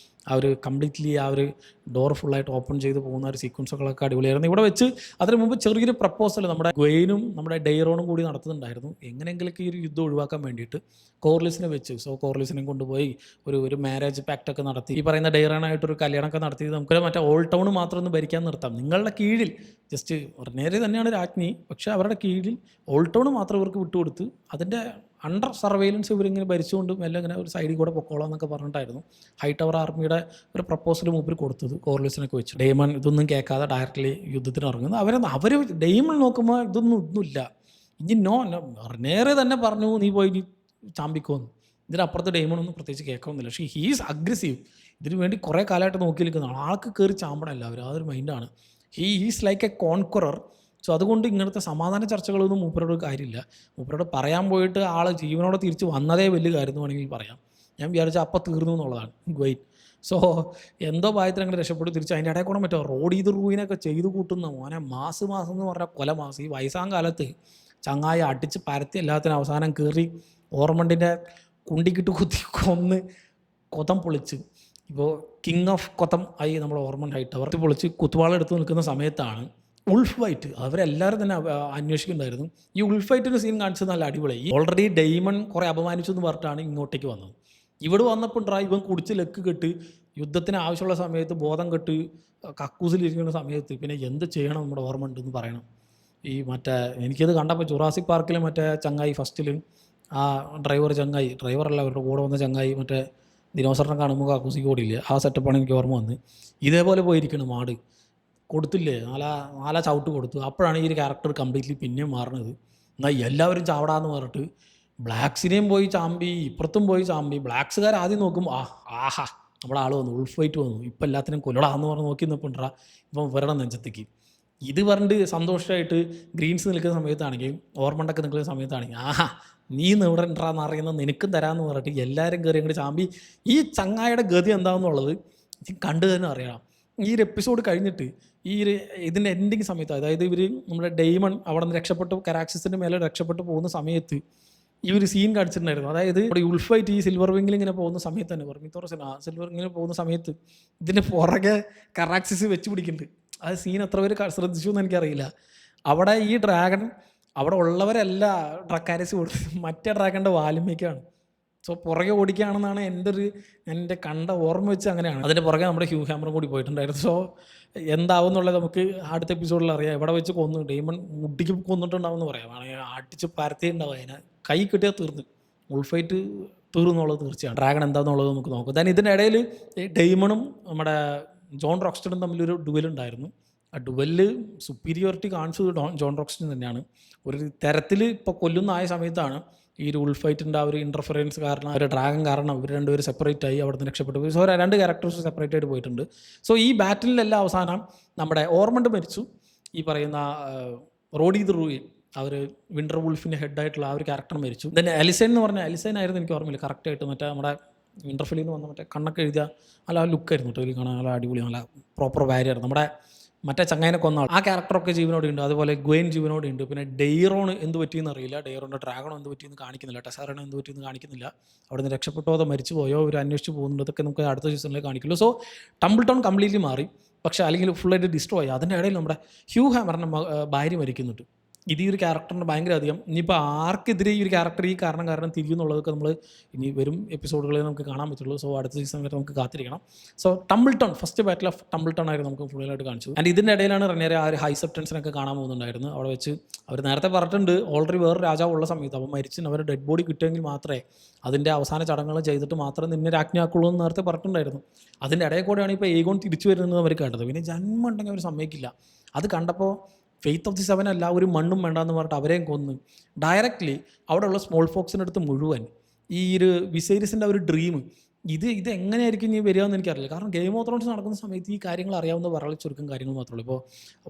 ആ ഒരു കംപ്ലീറ്റ്ലി ആ ഒരു ഡോർ ഫുള്ളായിട്ട് ഓപ്പൺ ചെയ്ത് പോകുന്ന ഒരു സീക്വൻസുകളൊക്കെ അടിപൊളിയായിരുന്നു. ഇവിടെ വെച്ച് അതിന് മുമ്പ് ചെറിയൊരു പ്രപ്പോസൽ നമ്മുടെ ഗ്വെയിനും നമ്മുടെ ഡെയ്റോണും കൂടി നടത്തുന്നുണ്ടായിരുന്നു, എങ്ങനെയെങ്കിലൊക്കെ ഈ ഒരു യുദ്ധം ഒഴിവാക്കാൻ വേണ്ടിയിട്ട്. കോർലിസിനെ വെച്ച്, സോ കോർലിസിനെയും കൊണ്ടുപോയി ഒരു മാരേജ് പാക്റ്റ് ഒക്കെ നടത്തി ഈ പറയുന്ന ഡെയ്റോണായിട്ടൊരു കല്യാണമൊക്കെ നടത്തി നമുക്ക് മറ്റേ ഓൾഡ് ടൗൺ മാത്രം ഒന്ന് ഭരിക്കാൻ നിർത്താം, നിങ്ങളുടെ കീഴിൽ ജസ്റ്റ് നേരെ തന്നെയാണ് രാജ്ഞി, പക്ഷേ അവരുടെ കീഴിൽ ഓൾഡ് ടൗൺ മാത്രം ഇവർക്ക് വിട്ടുകൊടുത്ത് അതിൻ്റെ അണ്ടർ സർവൈലൻസ് ഇവരിങ്ങനെ ഭരിച്ചുകൊണ്ട് എല്ലാം ഇങ്ങനെ ഒരു സൈഡിൽ കൂടെ പൊക്കോളാം എന്നൊക്കെ പറഞ്ഞിട്ടായിരുന്നു ഹൈ ടവർ ആർമിയുടെ ഒരു പ്രപ്പോസൽ മൂപ്പർ കൊടുത്തത് കോർലിസിനൊക്കെ വെച്ച്. ഡെയ്മൺ ഇതൊന്നും കേൾക്കാതെ ഡയറക്റ്റ്ലി യുദ്ധത്തിന് ഇറങ്ങുന്നത്. അവർ ഡെയ്മൺ നോക്കുമ്പോൾ ഒന്നുമില്ല, ഇനി നേരെ തന്നെ പറഞ്ഞു നീ പോയി ചാമ്പിക്കോന്ന്. ഇതിനപ്പുറത്ത് ഡെയ്മൺ ഒന്നും പ്രത്യേകിച്ച് കേൾക്കുന്നില്ല. പക്ഷേ ഹീസ് അഗ്രസീവ്, ഇതിനു വേണ്ടി കുറേ കാലമായിട്ട് നോക്കി നിൽക്കുന്നതാണ്, ആൾക്ക് കയറി ചാമ്പണം എല്ലാവരും, അതൊരു മൈൻഡാണ്. He's like a conqueror. So അതുകൊണ്ട് ഇങ്ങനത്തെ സമാധാന ചർച്ചകളൊന്നും മൂപ്പരോട് കാര്യമില്ല. മൂപ്പരോട് പറയാൻ പോയിട്ട് ആൾ ജീവനോടെ തിരിച്ച് വന്നതേ വലിയ കാര്യം എന്ന് വേണമെങ്കിൽ പറയാം. ഞാൻ വിചാരിച്ചാൽ അപ്പം തീർന്നു എന്നുള്ളതാണ് ഗ്വെയിൻ. സോ എന്തോ ഭാഗത്തിൽ അങ്ങനെ രക്ഷപ്പെട്ടു തിരിച്ച് അതിൻ്റെ ഇടയിൽ കൂടെ മറ്റോ റോഡ് ചെയ്ത് റൂവിനൊക്കെ ചെയ്തു കൂട്ടുന്ന മോനെ മാസം എന്ന് പറഞ്ഞാൽ കൊല മാസം. ഈ വയസ്സാം കാലത്ത് ചങ്ങായി അടിച്ച് പരത്തി എല്ലാത്തിനും അവസാനം കയറി ഓർമണ്ടിൻ്റെ കുണ്ടിക്കിട്ട് കുത്തി കൊന്ന് കൊതം പൊളിച്ച് ഇപ്പോൾ കിങ് ഓഫ് കൊതം ആയി നമ്മുടെ ഓർമണ്ട് ഹൈ ടവർ പൊളിച്ച് കുത്തുവാളെടുത്ത് നിൽക്കുന്ന സമയത്താണ് ഉൾഫ് ഫൈറ്റ് അവരെല്ലാവരും തന്നെ അന്വേഷിക്കുന്നുണ്ടായിരുന്നു. ഈ ഉൾഫ് ഫൈറ്റിൻ്റെ സീൻ കാണിച്ചത് നല്ല അടിപൊളി. ഓൾറെഡി ഡെയ്മൺ കുറേ അപമാനിച്ചു എന്ന് പറഞ്ഞിട്ടാണ് ഇങ്ങോട്ടേക്ക് വന്നത്. ഇവിടെ വന്നപ്പോൾ ഇവൻ കുടിച്ച് ലെക്ക് കെട്ട് യുദ്ധത്തിന് ആവശ്യമുള്ള സമയത്ത് ബോധം കെട്ട് കക്കൂസിലിരിക്കുന്ന സമയത്ത് പിന്നെ എന്ത് ചെയ്യണം നമ്മുടെ ഓർമ്മ ഉണ്ടെന്ന് പറയണം. ഈ മറ്റേ എനിക്കത് കണ്ടപ്പോൾ ജുറാസിക് പാർക്കിൽ മറ്റേ ചങ്ങായി ഫസ്റ്റിൽ ആ ഡ്രൈവറല്ല അവരുടെ കൂടെ വന്ന ചങ്ങായി മറ്റേ ദിനോസറിനെ കാണുമ്പോൾ കക്കൂസിക്ക് ഓടിയില്ല, ആ സെറ്റപ്പാണ് എനിക്ക് ഓർമ്മ വന്ന്. ഇതേപോലെ പോയിരിക്കണം മാട് കൊടുത്തില്ലേ, നാലാ ചവിട്ട് കൊടുത്തു. അപ്പോഴാണ് ഈ ഒരു ക്യാരക്ടർ കംപ്ലീറ്റ്ലി പിന്നെയും മാറുന്നത്. എന്നാൽ എല്ലാവരും ചാവടാന്ന് പറഞ്ഞിട്ട് ബ്ലാക്സിനെയും പോയി ചാമ്പി, ഇപ്പുറത്തും പോയി ചാമ്പി. ബ്ലാക്സുകാർ ആദ്യം നോക്കും ആഹാ നമ്മുടെ ആൾ വന്നു, ഉൾഫ് ഫൈറ്റ് വന്നു, ഇപ്പം എല്ലാത്തിനും കൊല്ലടാന്ന് പറഞ്ഞ് നോക്കി നിൽപ്പണ്ടാ ഇപ്പം വരണം നെഞ്ചത്തേക്ക്. ഇത് പറഞ്ഞിട്ട് സന്തോഷമായിട്ട് ഗ്രീൻസ് നിൽക്കുന്ന സമയത്താണെങ്കിൽ ഓർമ്മണ്ടൊക്കെ നിൽക്കുന്ന സമയത്താണെങ്കിൽ ആഹാ നീ നിവിടണ്ടാന്ന് അറിയുന്നത് നിനക്കും തരാമെന്ന് പറഞ്ഞിട്ട് എല്ലാവരും കയറി അങ്ങോട്ട് ചാമ്പി. ഈ ചങ്ങായുടെ ഗതി എന്താണെന്നുള്ളത് കണ്ടു തന്നെ അറിയണം. ഈ ഒരു എപ്പിസോഡ് കഴിഞ്ഞിട്ട് ഇതിൻ്റെ എൻഡിങ് സമയത്ത്, അതായത് ഇവർ നമ്മുടെ ഡെയ്മൺ അവിടെ നിന്ന് രക്ഷപ്പെട്ട് കരാക്സിസിൻ്റെ മേലെ രക്ഷപ്പെട്ട് പോകുന്ന സമയത്ത് ഈ ഒരു സീൻ കാണിച്ചിട്ടുണ്ടായിരുന്നു. അതായത് ഇവിടെ ഉൾഫ് ഫൈറ്റ് ഈ സിൽവർ വിങ്ങിൽ ഇങ്ങനെ പോകുന്ന സമയത്ത് തന്നെ സിൽവർ ഇങ്ങനെ പോകുന്ന സമയത്ത് ഇതിൻ്റെ പുറകെ കറാക്സിസ് വെച്ച് പിടിക്കുന്നുണ്ട്. ആ സീൻ എത്ര പേര് ശ്രദ്ധിച്ചു എന്ന് എനിക്കറിയില്ല. അവിടെ ഈ ഡ്രാഗൺ അവിടെ ഉള്ളവരല്ല ഡ്രക്കാരിസ് കൊടുത്തത്, മറ്റേ ഡ്രാഗണിൻ്റെ വാലുമേക്കാണ്. സോ പുറകെ ഓടിക്കുകയാണെന്നാണ് എൻ്റെ കണ്ട ഓർമ്മ വെച്ച് അങ്ങനെയാണ്. അതിൻ്റെ പുറകെ നമ്മുടെ ഹ്യൂ ഹാമറും കൂടി പോയിട്ടുണ്ടായിരുന്നു. സോ എന്താവും എന്നുള്ളത് നമുക്ക് അടുത്ത എപ്പിസോഡിൽ അറിയാം. ഇവിടെ വെച്ച് കൊന്നു ഡെയ്മൺ മുട്ടിക്ക് കൊന്നിട്ടുണ്ടാവും എന്ന് പറയാം, അടിച്ച് പരത്തിയിട്ടുണ്ടാവും. അതിനെ കൈ കിട്ടിയാൽ തീർന്ന് ഉൾഫ് ഫൈറ്റ് തീർന്നുള്ളത് തീർച്ചയാണ്. ഡ്രാഗൺ എന്താണെന്നുള്ളത് നമുക്ക് നോക്കാം. then ഇതിൻ്റെ ഇടയിൽ ഡെയ്മണും നമ്മുടെ ജോൺ റോക്സ്റ്റണും തമ്മിലൊരു ഡുവലുണ്ടായിരുന്നു. ആ ഡുവലിൽ സുപ്പീരിയോറിറ്റി കാണിച്ചത് ജോൺ റോക്സ്റ്റൺ തന്നെയാണ്. ഒരു തരത്തിൽ ഇപ്പോൾ കൊല്ലുന്ന സമയത്താണ് ഈ ഒരു ഉൾഫ് ഫൈറ്റിൻ്റെ ആ ഒരു ഇൻ്റർഫറൻസ് കാരണം, ഒരു ഡ്രാഗൺ കാരണം ഇവർ രണ്ടുപേരും സെപ്പറേറ്റ് ആയി അവിടെ നിന്ന് രക്ഷപ്പെട്ടു. സോ രണ്ട് ക്യാരക്ടേഴ്സ് സെപ്പറേറ്റ് ആയിട്ട് പോയിട്ടുണ്ട്. സോ ഈ ബാറ്റിലെല്ലാം അവസാനം നമ്മുടെ ഓർമണ്ട് മരിച്ചു. ഈ പറയുന്ന റോഡി ദി റൂയിൻ അവർ വിൻ്റർ വുൾഫിൻ്റെ ഹെഡായിട്ടുള്ള ആ ഒരു ക്യാരക്ടർ മരിച്ചു. ദെൻ എലിസൈൻ എന്ന് പറഞ്ഞാൽ എലിസൈൻ ആയിരുന്നു എനിക്ക് ഓർമ്മയില്ല കറക്റ്റായിട്ട്. മറ്റേ നമ്മുടെ വിൻ്റർഫെല്ലിൽ നിന്ന് വന്ന മറ്റേ കണ്ണൊക്കെ എഴുതിയ നല്ല ലുക്കായിരുന്നു കേട്ടോ, ഇതിൽ കാണാൻ നല്ല അടിപൊളി, നല്ല പ്രോപ്പർ വാരിയർ. നമ്മുടെ മറ്റേ ചങ്ങായിനെ കൊന്ന ആ ക്യാരക്ടറൊക്കെ ജീവനോടെ ഉണ്ട്. അതുപോലെ ഗ്വെയിൻ ജീവനോടെ ഉണ്ട്. പിന്നെ ഡെയ്റോൺ എന്ത് പറ്റിയെന്ന് അറിയില്ല, ഡെയ്റോണിൻ്റെ ഡ്രാഗണോ എന്ത് പറ്റിയെന്ന് കാണിക്കുന്നില്ല, ടെസാറിനോ എന്ത് പറ്റിയെന്ന് കാണിക്കുന്നില്ല. അവിടെ നിന്ന് രക്ഷപ്പെട്ടോ അതോ മരിച്ചു പോയോ അവർ അന്വേഷിച്ച് പോകുന്നുണ്ട്, ഇതൊക്കെ നമുക്ക് അടുത്ത സീസണിൽ കാണിക്കുള്ളൂ. സോ ടംബിൾ ടൗൺ കംപ്ലീറ്റ്ലി മാറി, പക്ഷേ അല്ലെങ്കിൽ ഫുള്ളായിട്ട് ഡിസ്ട്രോയ്. അതിൻ്റെ ഇടയിൽ നമ്മുടെ ഹ്യൂ ഹാമറിൻ്റെ ഭാര്യ മരിക്കുന്നുണ്ട്. ഇത് ഈ ഒരു ക്യാരക്ടറിന് ഭയങ്കര അധികം ഇനിയിപ്പോൾ ആർക്കെതിരെ ഈ ഒരു ക്യാരക്ടർ ഈ കാരണം തിരിയുന്നുള്ളതൊക്കെ നമ്മൾ ഇനി വരും എപ്പിസോഡുകളിൽ നമുക്ക് കാണാൻ പറ്റുള്ളൂ. സോ അടുത്ത സീസൺ വരെ നമുക്ക് കാത്തിരിക്കണം. So tumble town first battle of tumble town ആയിരുന്നു നമുക്ക് ഫുള്ളായിട്ട് കാണിച്ചു. ആൻഡ് ഇതിൻ്റെ ഇടയിലാണ് റെനേരെ ആ ഒരു ഹൈ സബ്റ്റൻസിനൊക്കെ കാണാൻ പോകുന്നുണ്ടായിരുന്നു. അവിടെ വെച്ച് അവർ നേരത്തെ പറഞ്ഞിട്ടുണ്ട് ഓൾറെഡി വേറെ രാജാവ് ഉള്ള സമയത്ത് അപ്പോൾ മരിച്ചിന് അവർ ഡെഡ് ബോഡി കിട്ടുമെങ്കിൽ മാത്രമേ അതിൻ്റെ അവസാന ചടങ്ങുകൾ ചെയ്തിട്ട് മാത്രമേ നിന്നെ രാജ്ഞിയാക്കുള്ളൂ എന്ന് നേരത്തെ പറഞ്ഞിട്ടുണ്ടായിരുന്നു. അതിൻ്റെ ഇടയിൽ കൂടെയാണ് ഇപ്പോൾ ഏഗോൺ തിരിച്ചു വരുന്നത് അവർ കേട്ടത്. പിന്നെ ജന്മം ഉണ്ടെങ്കിൽ അവർ സമ്മതിക്കില്ല. അത് കണ്ടപ്പോൾ ഫെയ്ത്ത് ഓഫ് ദി സെവൻ അല്ല, ഒരു മണ്ണും വേണ്ടാന്ന് പറഞ്ഞിട്ട് അവരെയും കൊന്ന് ഡയറക്റ്റ്ലി അവിടെയുള്ള സ്മോൾ ഫോക്സിനടുത്ത് മുഴുവൻ ഈ ഒരു വിസേരിസിൻ്റെ ഒരു ഡ്രീം ഇത് എങ്ങനെയായിരിക്കും ഇനി വരിക എന്ന് എനിക്കറിയില്ല. കാരണം ഗെയിം ഓഫ് ത്രോൺസ് നടക്കുന്ന സമയത്ത് ഈ കാര്യങ്ങൾ അറിയാവുന്ന വളരെ ചുരുക്കം കാര്യങ്ങൾ മാത്രമേ ഉള്ളൂ. ഇപ്പോൾ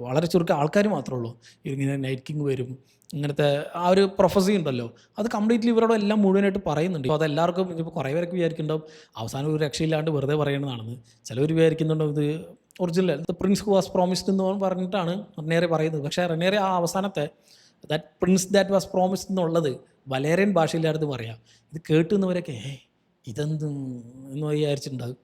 വളരെ ചുരുക്കം ആൾക്കാർ മാത്രമേ ഉള്ളൂ. ഇങ്ങനെ നൈറ്റ് കിങ് വരും, ഇങ്ങനത്തെ ആ ഒരു പ്രൊഫസി ഉണ്ടല്ലോ, അത് കംപ്ലീറ്റ്ലി ഇവരോട് എല്ലാം മുഴുവനായിട്ട് പറയുന്നുണ്ട്. അപ്പോൾ അതെല്ലാവർക്കും ഇപ്പോൾ കുറേ പേരൊക്കെ വിചാരിക്കുന്നുണ്ടാവും അവസാനം ഒരു രക്ഷയില്ലാണ്ട് വെറുതെ പറയണതാണെന്ന്. ചിലവർ വിചാരിക്കുന്നുണ്ടോ ഇത് original Prince who was promised എന്ന് പറഞ്ഞിട്ടാണ് റെനേറെ പറയുന്നത്. പക്ഷേ റെനേറെ ആ അവസാനത്തെ that Prince that was promised എന്നുള്ളത് വലേറിയൻ ഭാഷയിലായിരുന്നു പറയാം. ഇത് കേട്ടുന്നവരൊക്കെ ഇതെന്ത് എന്ന് വിചാരിച്ചിട്ടുണ്ടാകും.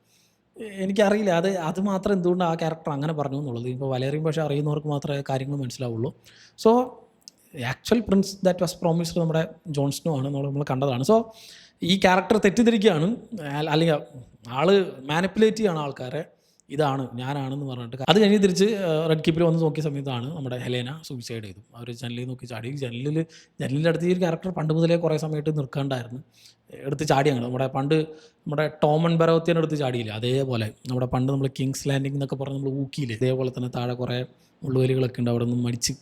എനിക്കറിയില്ല അത് മാത്രം എന്തുകൊണ്ട് ആ ക്യാരക്ടർ അങ്ങനെ പറഞ്ഞു എന്നുള്ളത്. ഇപ്പോൾ വലേറിയൻ പക്ഷേ അറിയുന്നവർക്ക് മാത്രമേ കാര്യങ്ങൾ മനസ്സിലാവുള്ളൂ. So actual Prince that was promised നമ്മുടെ ജോൺ സ്നോ ആണ് നമ്മൾ കണ്ടതാണ്. സോ ഈ ക്യാരക്ടർ തെറ്റിദ്ധരിക്കുകയാണ്, അല്ലെങ്കിൽ ആള് മാനിപ്പുലേറ്റ് ചെയ്യാണ് ആൾക്കാരെ, ഇതാണ് ഞാനാണെന്ന് പറഞ്ഞിട്ട്. അത് കഴിഞ്ഞ് തിരിച്ച് റെഡ് കീപ്പിൽ വന്ന് നോക്കിയ സമയത്താണ് നമ്മുടെ ഹെലേന സൂയിസൈഡ് ചെയ്തു. അവർ ജനലിൽ നോക്കി ചാടി. ജനലിൻ്റെ അടുത്ത് ഈ ഒരു ക്യാരക്ടർ പണ്ട് മുതലേ കുറേ സമയത്ത് നിൽക്കാണ്ടായിരുന്നു, എടുത്ത് ചാടിയാണ്. നമ്മുടെ ടോം ആൻഡ് ബെറോത്തിനെ എടുത്ത് ചാടിയില്ല, അതേപോലെ നമ്മുടെ പണ്ട് നമ്മൾ കിങ്സ് ലാൻഡിംഗ് എന്നൊക്കെ പറഞ്ഞ് നമ്മൾ ഊക്കിയില്ലേ, അതേപോലെ തന്നെ താഴെ കുറേ മുള്ളുവലികളൊക്കെ ഉണ്ട്, അവിടെ നിന്ന് മരിച്ച്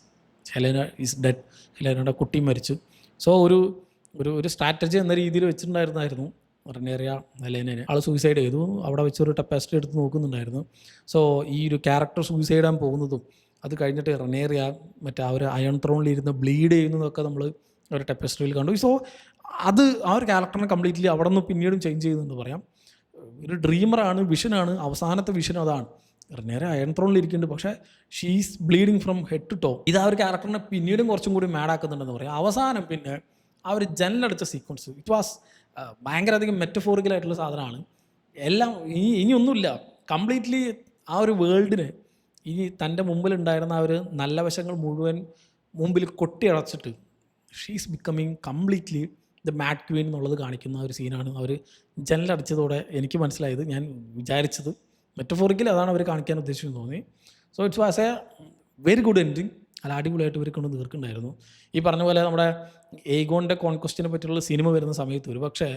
ഹെലേന ഈസ് ഡെഡ്, ഹെലേനയുടെ കുട്ടി മരിച്ചു. സോ ഒരു സ്ട്രാറ്റജി എന്ന രീതിയിൽ വെച്ചിട്ടുണ്ടായിരുന്നു റെനേറിയ ഹെലേനെ. ആൾ സൂയിസൈഡ് ചെയ്തു. അവിടെ വെച്ചൊരു ടെപ്പസ്ട്രി എടുത്ത് നോക്കുന്നുണ്ടായിരുന്നു. സോ ഈ ഒരു ക്യാരക്ടർ സൂയിസൈഡ് ചെയ്യാൻ പോകുന്നതും അത് കഴിഞ്ഞിട്ട് റെനേറിയ മറ്റേ ആ ഒരു അയൺ ത്രോണിലിരുന്ന് ബ്ലീഡ് ചെയ്യുന്നതൊക്കെ നമ്മൾ ഒരു ടെപ്പസ്ട്രിയിൽ കണ്ടു. സോ അത് ആ ഒരു ക്യാരക്ടറിനെ കംപ്ലീറ്റ്ലി അവിടെ നിന്ന് പിന്നീടും ചേഞ്ച് ചെയ്തെന്ന് പറയാം. ഒരു ഡ്രീമറാണ്, വിഷനാണ്, അവസാനത്തെ വിഷൻ അതാണ്. നേരെ അയൺ ത്രോണിൽ ഇരിക്കുന്നുണ്ട്, പക്ഷേ she's bleeding from head to toe. ഇത് ആ ഒരു ക്യാരക്ടറിനെ പിന്നീടും കുറച്ചും കൂടി മാഡാക്കുന്നുണ്ടെന്ന് പറയാം. അവസാനം പിന്നെ ആ ഒരു ജനലടിച്ച സീക്വൻസ്, ഇറ്റ് വാസ് ഭയങ്കര അധികം മെറ്റഫോറിക്കലായിട്ടുള്ള സാധനമാണ്. എല്ലാം ഇനിയൊന്നുമില്ല, കംപ്ലീറ്റ്ലി ആ ഒരു വേൾഡിന് ഇനി തൻ്റെ മുമ്പിലുണ്ടായിരുന്ന ആ ഒരു നല്ല വശങ്ങൾ മുഴുവൻ മുമ്പിൽ കൊട്ടിയടച്ചിട്ട് she's becoming completely the mad queen എന്നുള്ളത് കാണിക്കുന്ന ഒരു സീനാണ് അവർ ജനലടിച്ചതോടെ എനിക്ക് മനസ്സിലായത്. ഞാൻ വിചാരിച്ചത് മെറ്റഫോറിക്കലി അതാണ് അവർ കാണിക്കാൻ ഉദ്ദേശിച്ചെന്ന് തോന്നി. So it's was A very good ending. അല്ല, അടിപൊളിയായിട്ട് ഇവർ കൊണ്ട് തീർക്കുന്നുണ്ടായിരുന്നു. ഈ പറഞ്ഞ പോലെ നമ്മുടെ ഏഗോണിൻ്റെ കോൺക്വസ്റ്റിനെ പറ്റിയുള്ള സിനിമ വരുന്ന സമയത്ത് ഒരു പക്ഷേ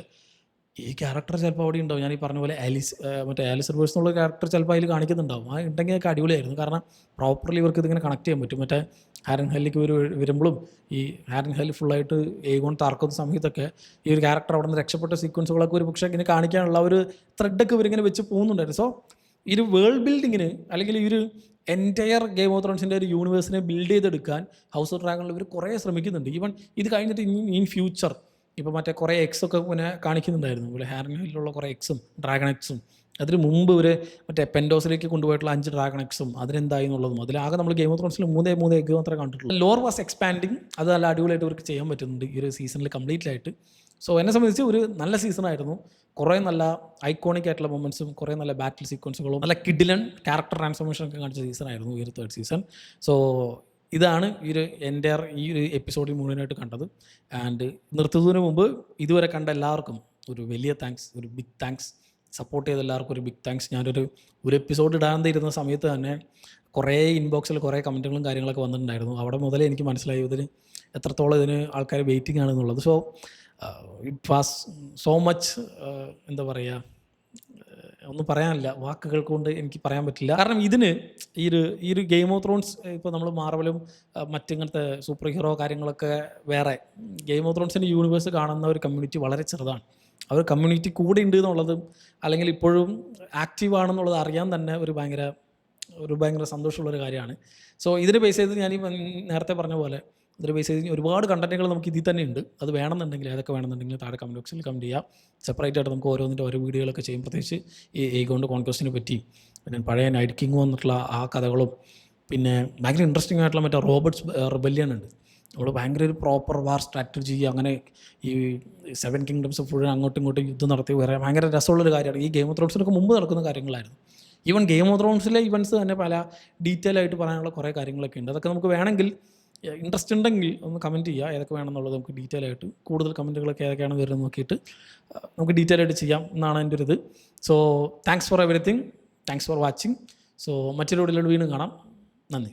ഈ ക്യാരക്ടർ ചിലപ്പോൾ അവിടെ ഉണ്ടാവും. ഞാൻ ഈ പറഞ്ഞ പോലെ ആലിസ് റിവേഴ്സ് എന്നുള്ള ക്യാരക്ടർ ചിലപ്പോൾ അതിൽ കാണിക്കുന്നുണ്ടാവും. ആ ഉണ്ടെങ്കിൽ ഒക്കെ അടിപൊളിയായിരുന്നു. കാരണം പ്രോപ്പർലി ഇവർക്ക് ഇതിങ്ങനെ കണക്ട് ചെയ്യാൻ പറ്റും. മറ്റേ ഹാരൻ ഹെല്ലിക്ക് വരുമ്പോഴും ഈ ഹാരൻ ഹെല്ല് ഫുള്ളായിട്ട് ഏഗോൺ തറക്കുന്ന സമയത്തൊക്കെ ഈ ഒരു ക്യാരക്ടർ അവിടെ നിന്ന് രക്ഷപ്പെട്ട സീക്വൻസുകളൊക്കെ ഒരു പക്ഷേ ഇങ്ങനെ കാണിക്കാനുള്ള ഒരു ത്രെഡൊക്കെ ഇവരിങ്ങനെ വെച്ച് പോകുന്നുണ്ടായിരുന്നു. സോ ഈ ഒരു വേൾഡ് ബിൽഡിങ്ങിന്, അല്ലെങ്കിൽ ഈ ഒരു എൻറ്റയർ ഗെയിം ഓഫ് ത്രോൺസിൻ്റെ ഒരു യൂണിവേഴ്സിനെ ബിൽഡ് ചെയ്തെടുക്കാൻ ഹൗസ് ഓഫ് ഡ്രാഗണിൽ ഇവർ കുറേ ശ്രമിക്കുന്നുണ്ട്. ഈവൻ ഇത് കഴിഞ്ഞിട്ട് ഇൻ ഫ്യൂച്ചർ ഇപ്പോൾ മറ്റേ കുറേ എക്സൊക്കെ പിന്നെ കാണിക്കുന്നുണ്ടായിരുന്നു. ഇവിടെ ഹാരൻ ഹില്ലുള്ള കുറേ എക്സും ഡ്രാഗൺ എക്സും, അതിന് മുമ്പ് ഇവർ മറ്റേ പെൻഡോസിലേക്ക് കൊണ്ടുപോയിട്ടുള്ള 5 ഡ്രാഗൺ എക്സും അതിനെന്തായി എന്നുള്ളതും, അതിലാകെ നമ്മൾ ഗെയിം ഓഫ് ത്രോൺസിൽ 3 എഗ് മാത്രമേ കണ്ടിട്ടുള്ളൂ. Lore was expanding. അത് നല്ല അടിപൊളിയായിട്ട് ഇവർക്ക് ചെയ്യാൻ പറ്റുന്നുണ്ട് ഈ ഒരു സീസണിൽ കംപ്ലീറ്റ് ആയിട്ട്. സോ എന്നെ സംബന്ധിച്ച് ഒരു നല്ല സീസണായിരുന്നു. കുറേ നല്ല ഐക്കോണിക് ആയിട്ടുള്ള മൊമെൻറ്റ്സും കുറേ നല്ല ബാറ്റിൽ സീക്വൻസുകളും നല്ല കിഡിലൻ ക്യാരക്ടർ ട്രാൻസ്ഫോർമേഷനൊക്കെ കാണിച്ച സീസണായിരുന്നു ഈ ഒരു 3rd സീസൺ. സോ ഇതാണ് ഈ ഒരു എപ്പിസോഡിൽ മുഴുവനായിട്ട് കണ്ടത്. ആൻഡ് നിർത്തുന്നതിന് മുമ്പ് ഇതുവരെ കണ്ട എല്ലാവർക്കും ഒരു വലിയ താങ്ക്സ്, ഒരു ബിഗ് താങ്ക്സ്. സപ്പോർട്ട് ചെയ്ത എല്ലാവർക്കും ഒരു ബിഗ് താങ്ക്സ്. ഞാനൊരു എപ്പിസോഡ് ഇടാതിരുന്ന സമയത്ത് തന്നെ കുറേ ഇൻബോക്സിൽ കുറേ കമൻറ്റുകളും കാര്യങ്ങളൊക്കെ വന്നിട്ടുണ്ടായിരുന്നു. അവിടെ മുതലേ എനിക്ക് മനസ്സിലായി ഇതിന് എത്രത്തോളം ഇതിന് ആൾക്കാർ വെയിറ്റിംഗ് ആണെന്നുള്ളത്. So it was so much, എന്താ പറയുക, ഒന്നും പറയാനില്ല, വാക്കുകൾ കൊണ്ട് എനിക്ക് പറയാൻ പറ്റില്ല. കാരണം ഇതിന് ഈ ഒരു ഗെയിം ഓഫ് ത്രോൺസ്, ഇപ്പോൾ നമ്മൾ മാർവലും മറ്റിങ്ങനത്തെ സൂപ്പർ ഹീറോ കാര്യങ്ങളൊക്കെ വേറെ, ഗെയിം ഓഫ് ത്രോൺസിൻ്റെ യൂണിവേഴ്സ് കാണുന്ന ഒരു കമ്മ്യൂണിറ്റി വളരെ ചെറുതാണ്. ആ ഒരു കമ്മ്യൂണിറ്റി കൂടെ ഉണ്ട് എന്നുള്ളതും, അല്ലെങ്കിൽ ഇപ്പോഴും ആക്റ്റീവ് ആണെന്നുള്ളത് അറിയാൻ തന്നെ ഒരു ഭയങ്കര സന്തോഷമുള്ളൊരു കാര്യമാണ്. സോ ഇതിനെ ബേസ് ചെയ്ത് ഞാൻ നേരത്തെ പറഞ്ഞ പോലെ ഇതിന് ബേസ് ചെയ്ത് ഒരുപാട് കണ്ടന്റുകൾ നമുക്ക് ഇതിൽ തന്നെ ഉണ്ട്. അത് വേണമെന്നുണ്ടെങ്കിൽ, ഏതൊക്കെ വേണമെന്നുണ്ടെങ്കിൽ താഴെ കമൻറ്റ് ബോക്സിൽ കമൻറ്റ് ചെയ്യാം. സെപ്പറേറ്റ് ആയിട്ട് നമുക്ക് ഓരോ വീഡിയോകളൊക്കെ ചെയ്യും. പ്രത്യേകിച്ച് ഈ ഏഗോണ്ട് കോൺക്വസ്റ്റിനെ പറ്റി, പിന്നെ പഴയ നൈറ്റ് കിങ് വന്നിട്ടുള്ള ആ കഥകളും, പിന്നെ ഭയങ്കര ഇൻട്രസ്റ്റിംഗ് ആയിട്ടുള്ള മറ്റേ റോബർട്ട്സ് റിബല്യൻ ഉണ്ട്. നമ്മൾ ഭയങ്കര ഒരു പ്രോപ്പർ വാർ സ്ട്രാറ്റജി, അങ്ങനെ ഈ 7 കിങ്ഡംസ് ഫുൾ അങ്ങോട്ടും ഇങ്ങോട്ടും യുദ്ധം നടത്തി വരെ ഭയങ്കര രസമുള്ളൊരു കാര്യമാണ്. ഈ ഗെയിം ഓഫ് ത്രോൺസിനൊക്കെ മുമ്പ് നടക്കുന്ന കാര്യങ്ങളായിരുന്നു. ഈവൻ ഗെയിം ഓഫ് ത്രോൺസിലെ ഇവൻറ്റ്സ് തന്നെ പല ഡീറ്റെയിൽ ആയിട്ട് പറയാനുള്ള കുറേ കാര്യങ്ങളൊക്കെ ഉണ്ട്. അതൊക്കെ നമുക്ക് വേണമെങ്കിൽ, ഇൻട്രസ്റ്റ് ഉണ്ടെങ്കിൽ ഒന്ന് കമൻറ്റ് ചെയ്യുക. ഏതൊക്കെ വേണമെന്നുള്ളത് നമുക്ക് ഡീറ്റെയിൽ ആയിട്ട്, കൂടുതൽ കമൻറ്റുകളൊക്കെ ഏതൊക്കെയാണ് വരുന്നത് നോക്കിയിട്ട് നമുക്ക് ഡീറ്റെയിൽ ആയിട്ട് ചെയ്യാം എന്നാണ് എൻ്റെ ഒരു ഇത്. So thanks for everything, thanks for watching. So മറ്റൊരു വീഡിയോയിലൂടെ വീണ്ടും കാണാം. നന്ദി.